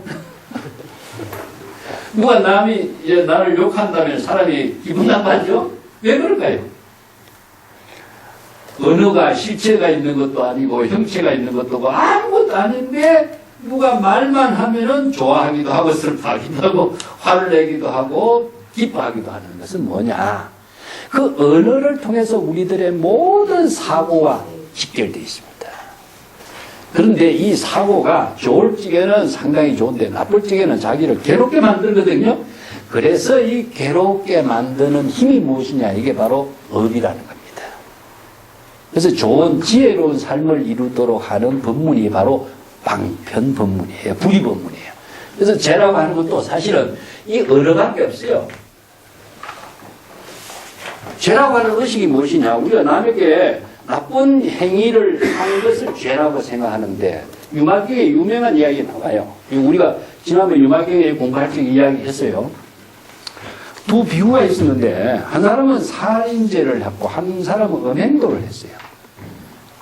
누가 남이 나를 욕한다면 사람이 기분 나빠져? 왜 그럴까요? 언어가 실체가 있는 것도 아니고 형체가 있는 것도 아무것도 아닌데 누가 말만 하면은 좋아하기도 하고 슬퍼하기도 하고 화를 내기도 하고 기뻐하기도 하는 것은 뭐냐? 그 언어를 통해서 우리들의 모든 사고와 직결되어 있습니다. 그런데 이 사고가 좋을 적에는 상당히 좋은데 나쁠 적에는 자기를 괴롭게 만들거든요. 그래서 이 괴롭게 만드는 힘이 무엇이냐? 이게 바로 업이라는 겁니다. 그래서 좋은 지혜로운 삶을 이루도록 하는 법문이 바로 방편 법문이에요. 불의 법문이에요. 그래서 죄라고 하는 것도 사실은 이 언어밖에 없어요. 죄라고 하는 의식이 무엇이냐? 우리가 남에게 나쁜 행위를 한 것을 죄라고 생각하는데 유마경에 유명한 이야기가 나와요. 우리가 지난번에 유마경에 공부할 때 이야기했어요. 두 비구가 있었는데 한 사람은 살인죄를 했고 한 사람은 음행도를 했어요.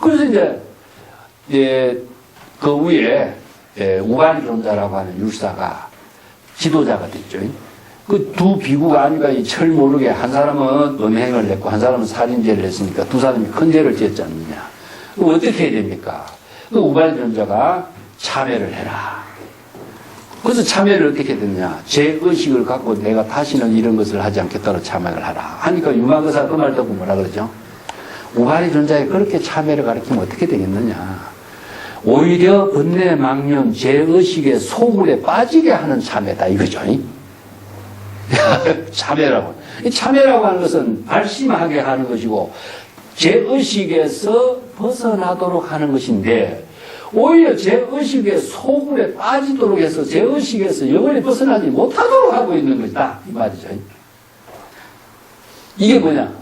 그래서 이제 그 위에 우발존자라고 하는 율사가 지도자가 됐죠. 그 두 비구가 아니까 이 철 모르게 한 사람은 음행을 했고 한 사람은 살인죄를 했으니까 두 사람이 큰 죄를 지었지 않느냐. 그럼 어떻게 해야 됩니까? 그 우발존자가 참회를 해라. 그래서 참회를 어떻게 됐냐. 죄의식을 갖고 내가 다시는 이런 것을 하지 않겠다고 참회를 하라. 하니까 유마거사 그 말 듣고 뭐라 그러죠? 우발존자에 그렇게 참회를 가르치면 어떻게 되겠느냐. 오히려 번뇌 망념 죄의식의 소굴에 빠지게 하는 참회다 이거죠. 참회라고. 이 참회라고 하는 것은 발심하게 하는 것이고 죄의식에서 벗어나도록 하는 것인데 오히려 죄의식의 소굴에 빠지도록 해서 죄의식에서 영원히 벗어나지 못하도록 하고 있는 것이다 이 말이죠. 이게 뭐냐?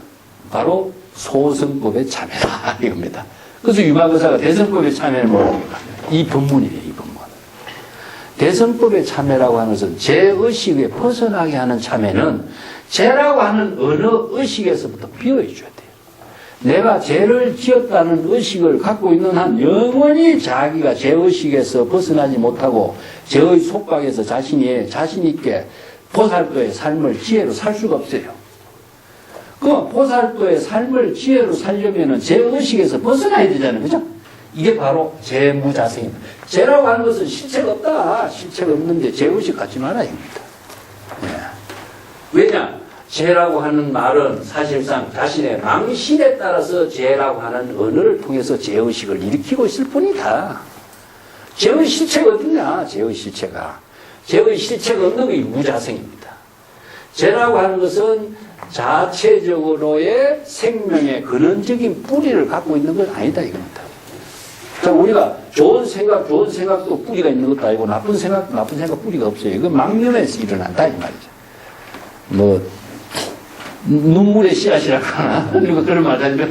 바로 소승법의 참회다 이겁니다. 그래서 유마거사가 대성법의 참회를 뭐합니까? 이 법문이에요. 이 법문. 대성법의 참회라고 하는 것은 죄의식에 벗어나게 하는 참회는 죄라고 하는 어느 의식에서부터 비워줘야 돼요. 내가 죄를 지었다는 의식을 갖고 있는 한 영원히 자기가 죄의식에서 벗어나지 못하고 죄의 속박에서 자신 있게 보살도의 삶을 지혜로 살 수가 없어요. 그 보살도의 삶을 지혜로 살려면은 죄의식에서 벗어나야 되잖아요. 그죠? 이게 바로 죄무자성입니다. 죄라고 하는 것은 실체가 없다. 실체가 없는데 죄의식 갖지 마라. 입니다. 네. 왜냐? 죄라고 하는 말은 사실상 자신의 망신에 따라서 죄라고 하는 언어를 통해서 죄의식을 일으키고 있을 뿐이다. 죄의 실체가 어딨냐, 죄의 실체가. 죄의 실체가 없는 게 무자성입니다. 죄라고 하는 것은 자체적으로의 생명의 근원적인 뿌리를 갖고 있는 건 아니다, 이겁니다. 자, 우리가 좋은 생각도 뿌리가 있는 것도 아니고, 나쁜 생각 뿌리가 없어요. 이건 망념에서 일어난다, 이 말이죠. 뭐, 눈물의 씨앗이라고 하나? 누가 그런 말 하죠.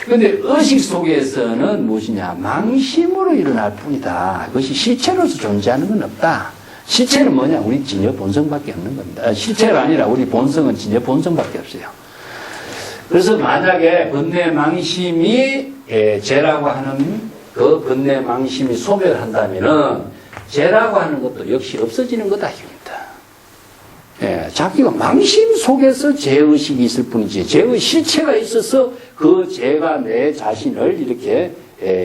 근데 의식 속에서는 무엇이냐? 망심으로 일어날 뿐이다. 그것이 실체로서 존재하는 건 없다. 실체는 뭐냐? 우리 진여 본성밖에 없는 겁니다. 실체가 아니라 우리 본성은 진여 본성밖에 없어요. 그래서 만약에 번뇌 망심이 죄라고 하는 그 번뇌 망심이 소멸한다면은 죄라고 하는 것도 역시 없어지는 거다 이겁니다. 자기가 망심 속에서 죄의식이 있을 뿐이지 죄의 실체가 있어서 그 죄가 내 자신을 이렇게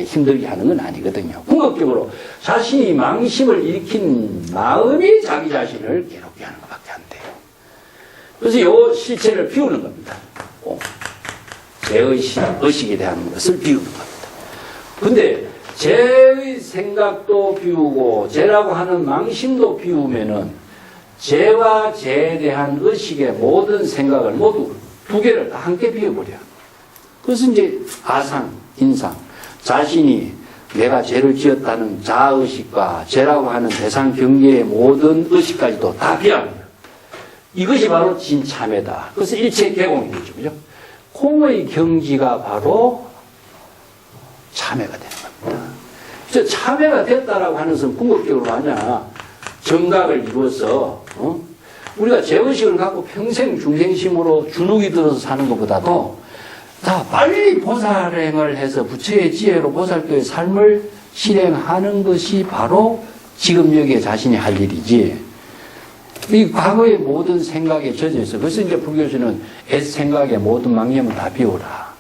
힘들게 하는 건 아니거든요. 궁극적으로 자신이 망심을 일으킨 마음이 자기 자신을 괴롭게 하는 것밖에 안 돼요. 그래서 이 실체를 비우는 겁니다. 죄의식에 대한 것을 비우는 겁니다. 근데 죄의 생각도 비우고 죄라고 하는 망심도 비우면은 죄와 죄에 대한 의식의 모든 생각을 모두 두 개를 다 함께 비워버려. 그래서 이제 아상, 인상, 자신이 내가 죄를 지었다는 자의식과 죄라고 하는 대상 경계의 모든 의식까지도 다 비워버려. 이것이 바로 진참회다. 그래서 일체 개공이 되죠. 그죠? 공의 경지가 바로 참회가 되는 겁니다. 그래서 참회가 됐다라고 하는 것은 궁극적으로 뭐냐? 정각을 이루어서 우리가 죄의식을 갖고 평생 중생심으로 주눅이 들어서 사는 것보다도 다 빨리 보살행을 해서 부처의 지혜로 보살교의 삶을 실행하는 것이 바로 지금 여기에 자신이 할 일이지. 이 과거의 모든 생각에 젖어 있어. 그래서 이제 불교에서는 옛 생각의 모든 망념을 다 비워라.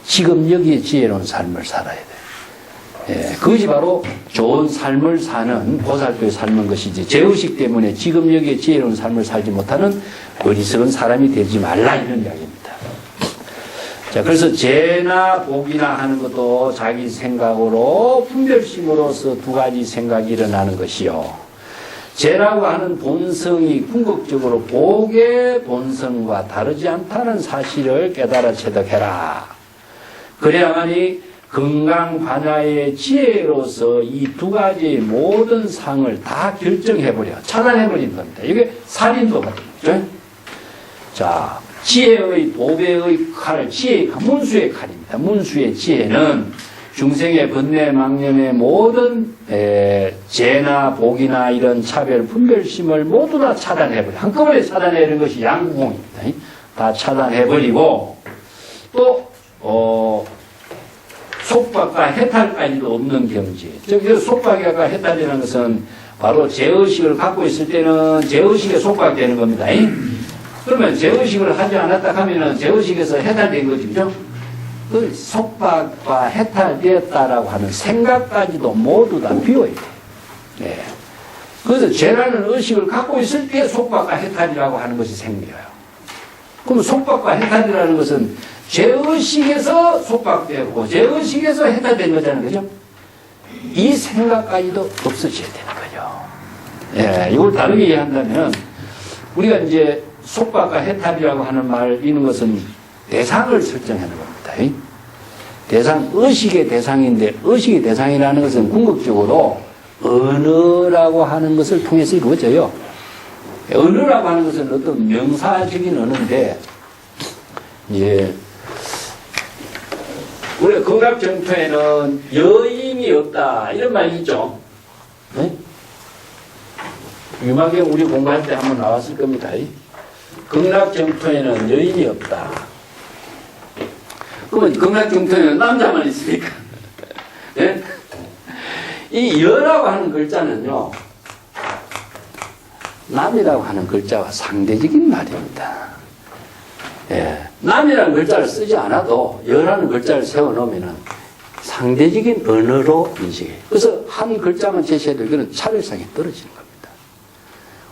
지금 여기에 지혜로운 삶을 살아야 돼. 그것이 바로 좋은 삶을 사는 보살도의 삶인 것이지 죄의식 때문에 지금 여기에 지혜로운 삶을 살지 못하는 어리석은 사람이 되지 말라 이런 이야기입니다. 자, 그래서 죄나 복이나 하는 것도 자기 생각으로 분별심으로서 두 가지 생각이 일어나는 것이요. 죄라고 하는 본성이 궁극적으로 복의 본성과 다르지 않다는 사실을 깨달아 체득해라. 그래야만이 건강반야의 지혜로서 이 두 가지의 모든 상을 다 결정해버려. 차단해버리는 겁니다. 이게 살인도거든요. 자, 지혜의 도배의 칼, 지혜의 문수의 칼입니다. 문수의 지혜는 중생의 번뇌 망념의 모든 죄나 복이나 이런 차별 분별심을 모두 다 차단해버려. 한꺼번에 차단해버리는 것이 양구공입니다. 다 차단해버리고 또 속박과 해탈까지도 없는 경지. 즉, 속박과 해탈이라는 것은 바로 죄의식을 갖고 있을 때는 죄의식에 속박되는 겁니다. 그러면 죄의식을 하지 않았다 하면은 죄의식에서 해탈된 거죠. 그죠? 그 속박과 해탈되었다라고 하는 생각까지도 모두 다 비워야 돼요. 네. 그래서 죄라는 의식을 갖고 있을 때 속박과 해탈이라고 하는 것이 생겨요. 그럼 속박과 해탈이라는 것은 죄의식에서 속박되었고 죄의식에서 해탈된 거잖아요. 그죠? 이 생각까지도 없어져야 되는 거죠. 예, 이걸 다르게 이해한다면 우리가 이제 속박과 해탈이라고 하는 말이는 것은 대상을 설정하는 겁니다. 대상, 의식의 대상인데 의식의 대상이라는 것은 궁극적으로 언어라고 하는 것을 통해서 이루어져요. 언어라고 하는 것은 어떤 명사적인 언어인데 우리가 극락정토에는 여인이 없다 이런 말이 있죠. 네? 유마경 우리 공부할 때 한번 나왔을 겁니다. 극락정토에는 여인이 없다. 그러면 극락정토에는 남자만 있으니까. 네? 이 여라고 하는 글자는요, 남이라고 하는 글자와 상대적인 말입니다. 예, 남이라는 글자를 쓰지 않아도 여라는 글자를 세워놓으면 상대적인 언어로 인식해요. 그래서 한 글자만 제시해도 이거는 차별성이 떨어지는 겁니다.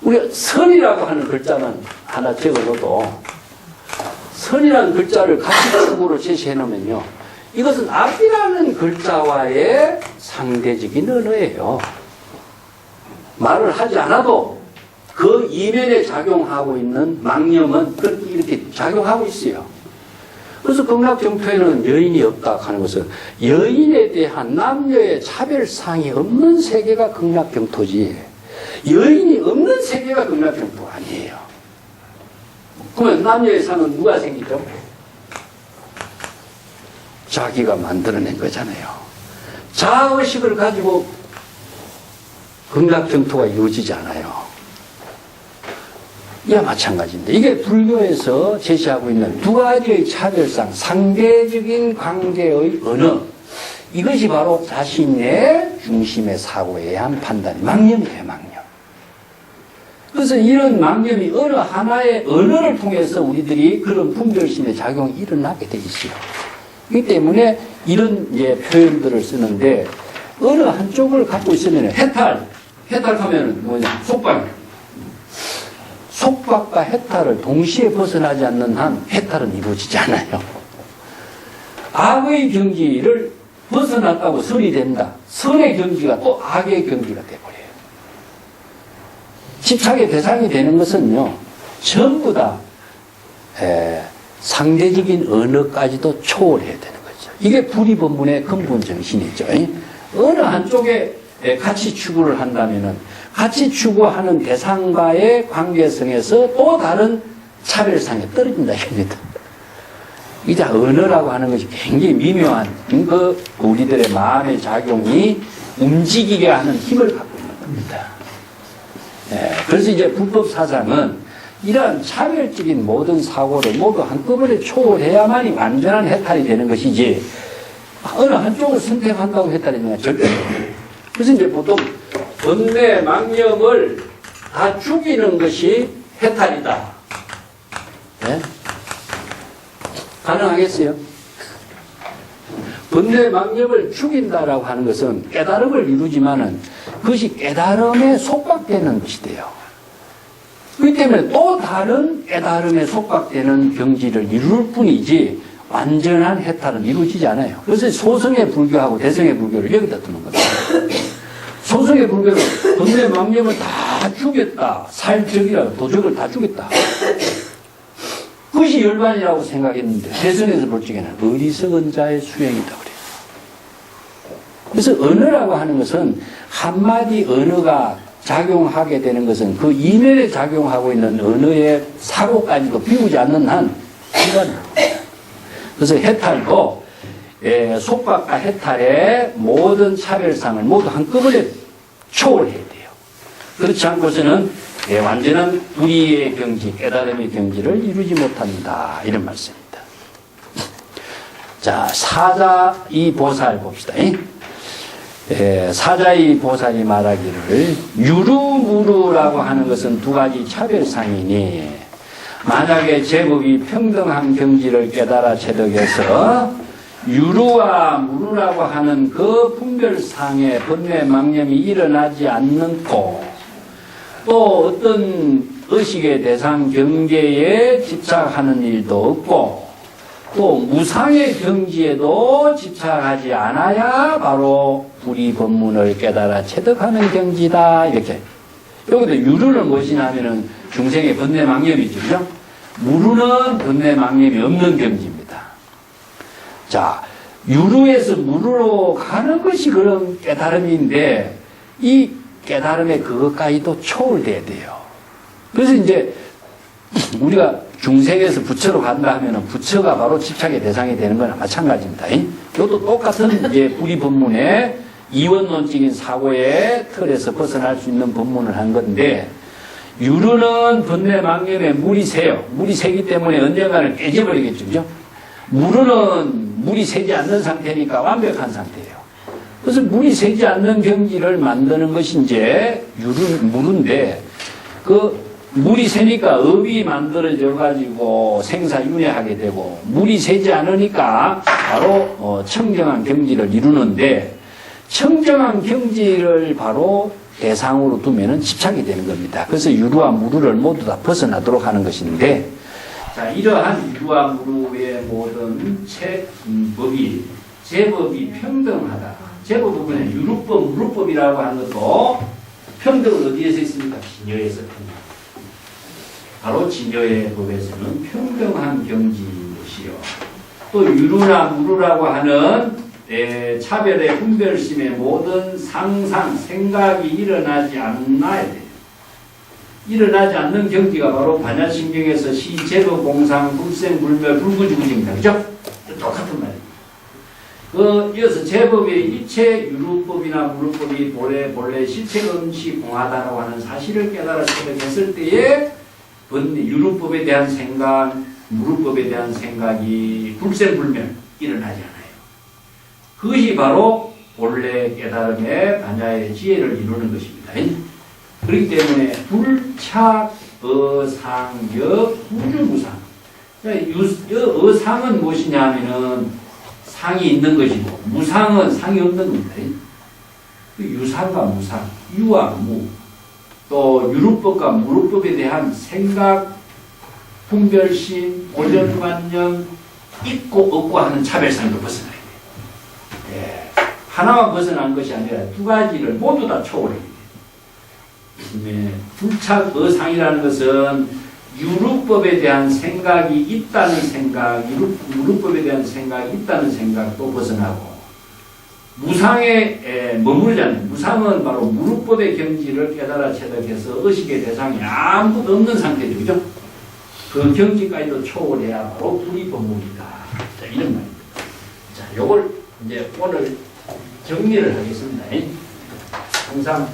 우리가 선이라고 하는 글자는 하나 적어놓어도 선이라는 글자를 같이 축으로 제시해놓으면요, 이것은 앞이라는 글자와의 상대적인 언어예요. 말을 하지 않아도 그 이면에 작용하고 있는 망념은 그렇게 이렇게 작용하고 있어요. 그래서 극락경토에는 여인이 없다 하는 것은 여인에 대한 남녀의 차별상이 없는 세계가 극락경토지, 여인이 없는 세계가 극락경토가 아니에요. 그러면 남녀의 상은 누가 생기죠? 자기가 만들어낸 거잖아요. 자아의식을 가지고 극락경토가 이루어지지 않아요. 이와 마찬가지인데, 이게 불교에서 제시하고 있는 두 가지의 차별상, 상대적인 관계의 언어, 이것이 바로 자신의 중심의 사고에 의한 판단이 망념이에요, 망념. 그래서 이런 망념이 어느 하나의 언어를 통해서 우리들이 그런 분별심의 작용이 일어나게 돼 있어요. 그렇기 때문에 이런 이제 표현들을 쓰는데, 어느 한쪽을 갖고 있으면 해탈하면 뭐냐, 속박. 속박과 해탈을 동시에 벗어나지 않는 한 해탈은 이루어지지 않아요. 악의 경지를 벗어났다고 선이 된다. 선의 경지가 또 악의 경지가 돼버려요. 집착의 대상이 되는 것은요, 전부 다 상대적인 언어까지도 초월해야 되는 거죠. 이게 불이법문의 근본 정신이죠. 어느 한쪽에 같이 추구를 한다면은 같이 추구하는 대상과의 관계성에서 또 다른 차별상에 떨어진다 이겁니다. 이제 언어라고 하는 것이 굉장히 미묘한 그 우리들의 마음의 작용이 움직이게 하는 힘을 갖고 있는 겁니다. 그래서 이제 불법 사상은 이러한 차별적인 모든 사고를 모두 한꺼번에 초월해야만이 완전한 해탈이 되는 것이지, 어느 한쪽을 선택한다고 해탈이 되냐 절대 없습니다. 그래서 이제 보통 번뇌 망념을 다 죽이는 것이 해탈이다. 네? 가능하겠어요? 번뇌 망념을 죽인다라고 하는 것은 깨달음을 이루지만은 그것이 깨달음에 속박되는 것이 돼요. 그렇기 때문에 또 다른 깨달음에 속박되는 경지를 이룰 뿐이지 완전한 해탈은 이루어지지 않아요. 그래서 소승의 불교하고 대승의 불교를 여기다 두는 겁니다. 소승의 불교는 번뇌 망념을 다 죽였다. 살적이라 도적을 다 죽였다. 그것이 열반이라고 생각했는데 대승에서 볼 적에는 어리석은 자의 수행이다 그래요. 그래서 언어라고 하는 것은 한마디 언어가 작용하게 되는 것은 그 이면에 작용하고 있는 언어의 사고까지도 비우지 않는 한 불가능합니다. 그래서 해탈도 속박과 해탈의 모든 차별상을 모두 한꺼번에 초월해야 돼요. 그렇지 않고서는 완전한 불의의 경지, 깨달음의 경지를 이루지 못한다. 이런 말씀입니다. 자, 사자이 보살 봅시다. 사자이 보살이 말하기를 유루무루라고 하는 것은 두 가지 차별상이니 만약에 제법이 평등한 경지를 깨달아 체득해서 유루와 무루라고 하는 그 분별상의 번뇌 망념이 일어나지 않고 또 어떤 의식의 대상 경계에 집착하는 일도 없고 또 무상의 경지에도 집착하지 않아야 바로 불이법문을 깨달아 체득하는 경지다. 이렇게. 여기도 유루는 무엇이냐 하면은 중생의 번뇌 망념이죠. 그죠? 무루는 번뇌 망념이 없는 경지입니다. 자, 유루에서 무루로 가는 것이 그런 깨달음인데 이 깨달음의 그것까지도 초월돼야 돼요. 그래서 이제 우리가 중생에서 부처로 간다 하면은 부처가 바로 집착의 대상이 되는 거나 마찬가지입니다. 이것도 똑같은 이제 불이법문의 이원론적인 사고의 틀에서 벗어날 수 있는 법문을 한 건데, 유루는 번뇌 망념에 물이 새요. 물이 새기 때문에 언젠가는 깨져버리겠죠. 그죠? 무루는 물이 새지 않는 상태니까 완벽한 상태예요. 그래서 물이 새지 않는 경지를 만드는 것이 이제 무루인데, 그 물이 새니까 업이 만들어져 가지고 생사윤회하게 되고, 물이 새지 않으니까 바로 청정한 경지를 이루는데, 청정한 경지를 바로 대상으로 두면은 집착이 되는 겁니다. 그래서 유루와 무루를 모두 다 벗어나도록 하는 것인데, 자, 이러한 유루와 무루의 모든 법이 제법이 평등하다. 제법 부분에 유루법, 무루법이라고 하는 것도 평등은 어디에서 있습니까? 진여에서 평등. 바로 진여의 법에서는 평등한 경지인 것이요. 또 유루나 무루라고 하는 차별의 분별심의 모든 상상, 생각이 일어나지 않아야 돼요. 일어나지 않는 경지가 바로 반야신경에서 시, 제법, 공상, 불생, 불멸, 불구지구증이다. 그죠? 똑같은 말이에요. 이어서 제법의 일체 유루법이나 무루법이 본래 실체금시 공하다라고 하는 사실을 깨달아 체득했을 때에 유루법에 대한 생각, 무루법에 대한 생각이 불생불멸 일어나지 않아요. 그것이 바로 본래 깨달음의 반야의 지혜를 이루는 것입니다. 그렇기 때문에 불착, 어상역, 우주무상. 어상은 무엇이냐 하면은 상이 있는 것이고 무상은 상이 없는 겁니다. 유상과 무상, 유와 무, 또 유루법과 무루법에 대한 생각, 분별심, 고정관념, 있고 없고 하는 차별성도 벗어나야 돼요. 예. 하나만 벗어난 것이 아니라 두 가지를 모두 다 초월해야 돼요. 네. 불착 어상이라는 것은 유루법에 대한 생각이 있다는 생각, 무루법에 대한 생각이 있다는 생각도 벗어나고, 무상에 머무르지 않는, 무상은 바로 무루법의 경지를 깨달아 체득해서 의식의 대상이 아무것도 없는 상태죠. 그죠? 그 경지까지도 초월해야 바로 불이 법문이다. 자, 이런 말입니다. 자, 요걸 이제 오늘 정리를 하겠습니다. 항상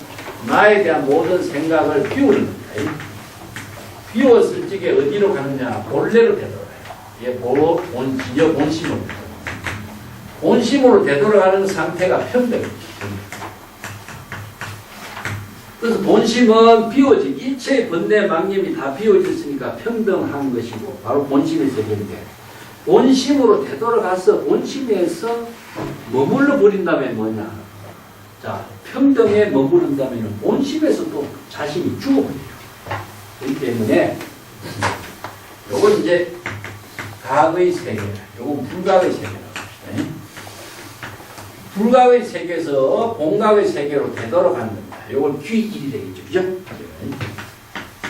나에 대한 모든 생각을 비우는 겁니다. 비웠을 적에 어디로 가느냐? 본래로 되돌아가요. 예, 본심으로. 본심으로 되돌아가는 상태가 평등입니다. 그래서 본심은 비워진, 일체의 번뇌 망념이 다 비워졌으니까 평등한 것이고, 바로 본심의 세계인데, 본심으로 되돌아가서 본심에서 머물러 버린다면 뭐냐? 자, 평등에 머무른다면 본심에서 또 자신이 죽어버려요. 그렇기 때문에, 요건 이제 각의 세계, 요건 불각의 세계라고 합시다. 불각의 세계에서 본각의 세계로 되돌아가는 겁니다. 요건 귀길이 되겠죠. 그죠?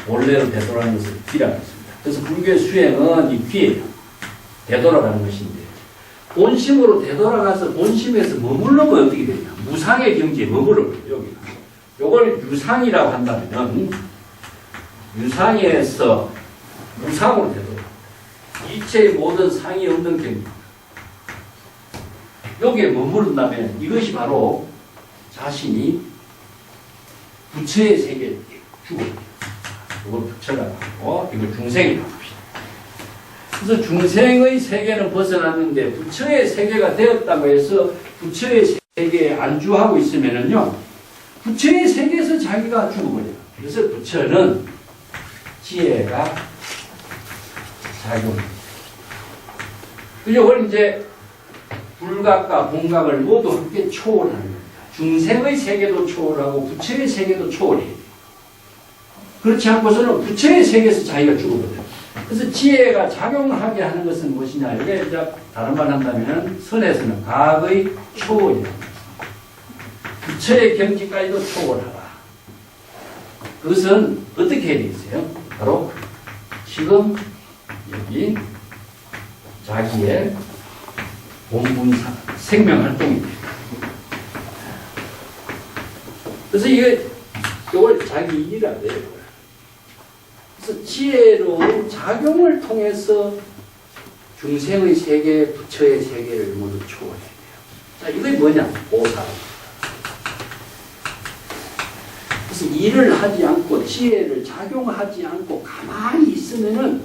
원래로 되돌아가는 것을 귀라고 했습니다. 그래서 불교의 수행은 이 귀예요. 되돌아가는 것인데, 본심으로 되돌아가서 본심에서 머물러면 어떻게 되냐? 무상의 경지에 머물러요, 여기가. 요걸 유상이라고 한다면, 유상에서 무상으로 되돌아갑니다. 이체의 모든 상이 없는 경지. 여기에 머무른다면 이것이 바로 자신이 부처의 세계에 죽어요. 이걸 부처라고 하고, 이걸 중생이라고 합시다. 그래서 중생의 세계는 벗어났는데 부처의 세계가 되었다고 해서 부처의 세계에 안주하고 있으면은요, 부처의 세계에서 자기가 죽어버려요. 그래서 부처는 지혜가 작용합니다. 이걸 이제 불각과 본각을 모두 함께 초월하는 겁니다. 중생의 세계도 초월하고 부처의 세계도 초월해야 돼요. 그렇지 않고서는 부처의 세계에서 자기가 죽어버려요. 그래서 지혜가 작용하게 하는 것은 무엇이냐? 이게 이제 다른 말 한다면 선에서는 각의 초월이다. 부처의 경지까지도 초월하라. 그것은 어떻게 해야 되겠어요? 바로 지금 여기 자기의 본분사, 생명활동입니다. 그래서 이걸 자기 일이라고 해요. 그래서 지혜로운 작용을 통해서 중생의 세계, 부처의 세계를 모두 초월해야 돼요. 자, 이게 뭐냐? 보살. 그래서 일을 하지 않고, 지혜를 작용하지 않고 가만히 있으면은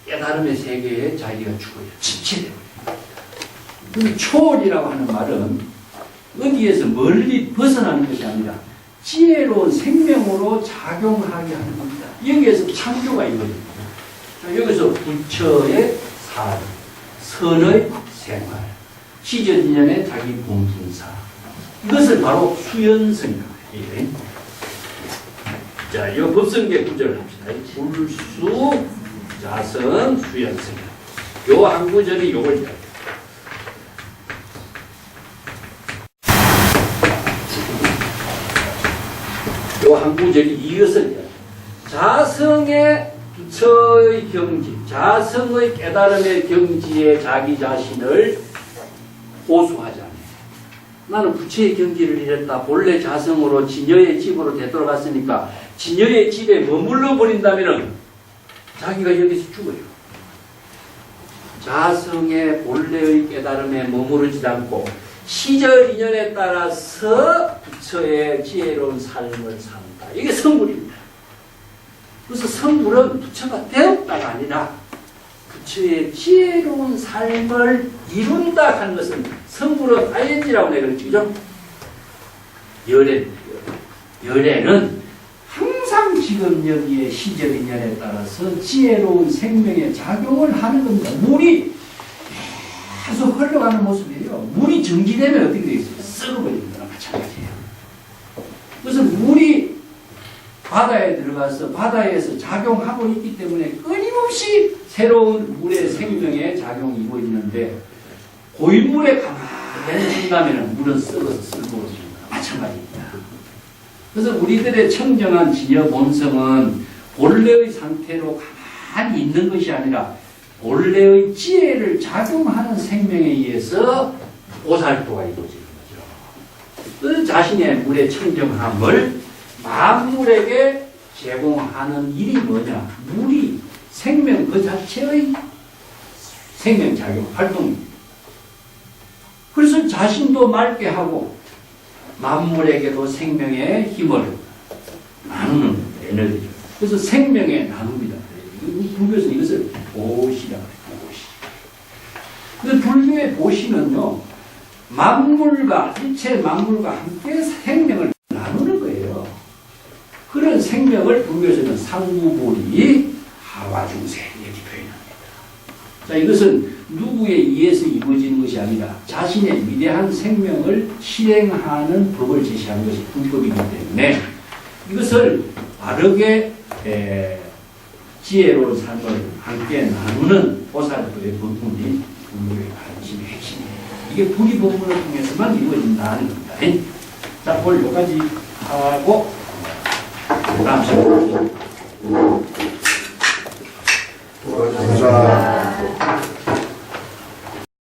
깨달음의 세계에 자기가 죽어요. 지체돼요. 초월이라고 하는 말은 어디에서 멀리 벗어나는 것이 아니라 지혜로운 생명으로 작용하게 하는 겁니다. 여기에서 창조가 있거든요. 여기서 부처의 삶, 선의 생활, 시전인연의 자기 본분사, 이것을 바로 수연성이라고 해요. 자, 이 법성계 구절을 합시다. 불수, 자선, 수연성. 요 한 구절이 요걸 이야기해요. 요 한 구절이 이것을 자성의 부처의 경지, 자성의 깨달음의 경지에 자기 자신을 고수하지 않아요. 나는 부처의 경지를 잃었다. 본래 자성으로 진여의 집으로 되돌아갔으니까 진여의 집에 머물러 버린다면 자기가 여기서 죽어요. 자성의 본래의 깨달음에 머무르지 않고 시절 인연에 따라서 부처의 지혜로운 삶을 산다. 이게 성불입니다. 그래서 성불은 부처가 되었다가 아니라 부처의 지혜로운 삶을 이룬다 하는 것은 성불은 ING라고 내가 그랬죠. 그죠? 열애는 항상 지금 여기에 시절 인연에 따라서 지혜로운 생명의 작용을 하는 겁니다. 물이 계속 흘러가는 모습이에요. 물이 정지되면 어떻게 되겠어요? 썩어버리는 거랑 마찬가지예요. 그래서 물이 바다에 들어가서 바다에서 작용하고 있기 때문에 끊임없이 새로운 물의 생명의 작용이 이루어지는데 고인물에 가만히 둔다면 물은 썩어서 썩어버리는 거랑 마찬가지입니다. 그래서 우리들의 청정한 진여 본성은 본래의 상태로 가만히 있는 것이 아니라 본래의 지혜를 작용하는 생명에 의해서 보살도가 이루어지는 거죠. 그 자신의 물의 청정함을 만물에게 제공하는 일이 뭐냐? 물이 생명 그 자체의 생명작용 활동입니다. 그래서 자신도 맑게 하고 만물에게도 생명의 힘을 나누는 에너지죠. 그래서 생명의 나눔이다. 불교에서는 이것을 보시라고 해요. 보시. 그래서 불교의 보시는요, 만물과, 일체 만물과 함께 생명을 나누는 거예요. 그런 생명을 불교에서는 상부보리 하와중생 이렇게 표현합니다. 자, 이것은 누구에 의해서 이루어지는 것이 아니라 자신의 위대한 생명을 실행하는 법을 제시하는 것이 불법이기 때문에 이것을 바르게 지혜로운 삶을 함께 나누는 보살도의 법문이 불교의 가르침의 핵심이에요. 이게 불이 법문을 통해서만 이루어진다는 겁니다. 자, 오늘 여기까지 하고 다음 시간에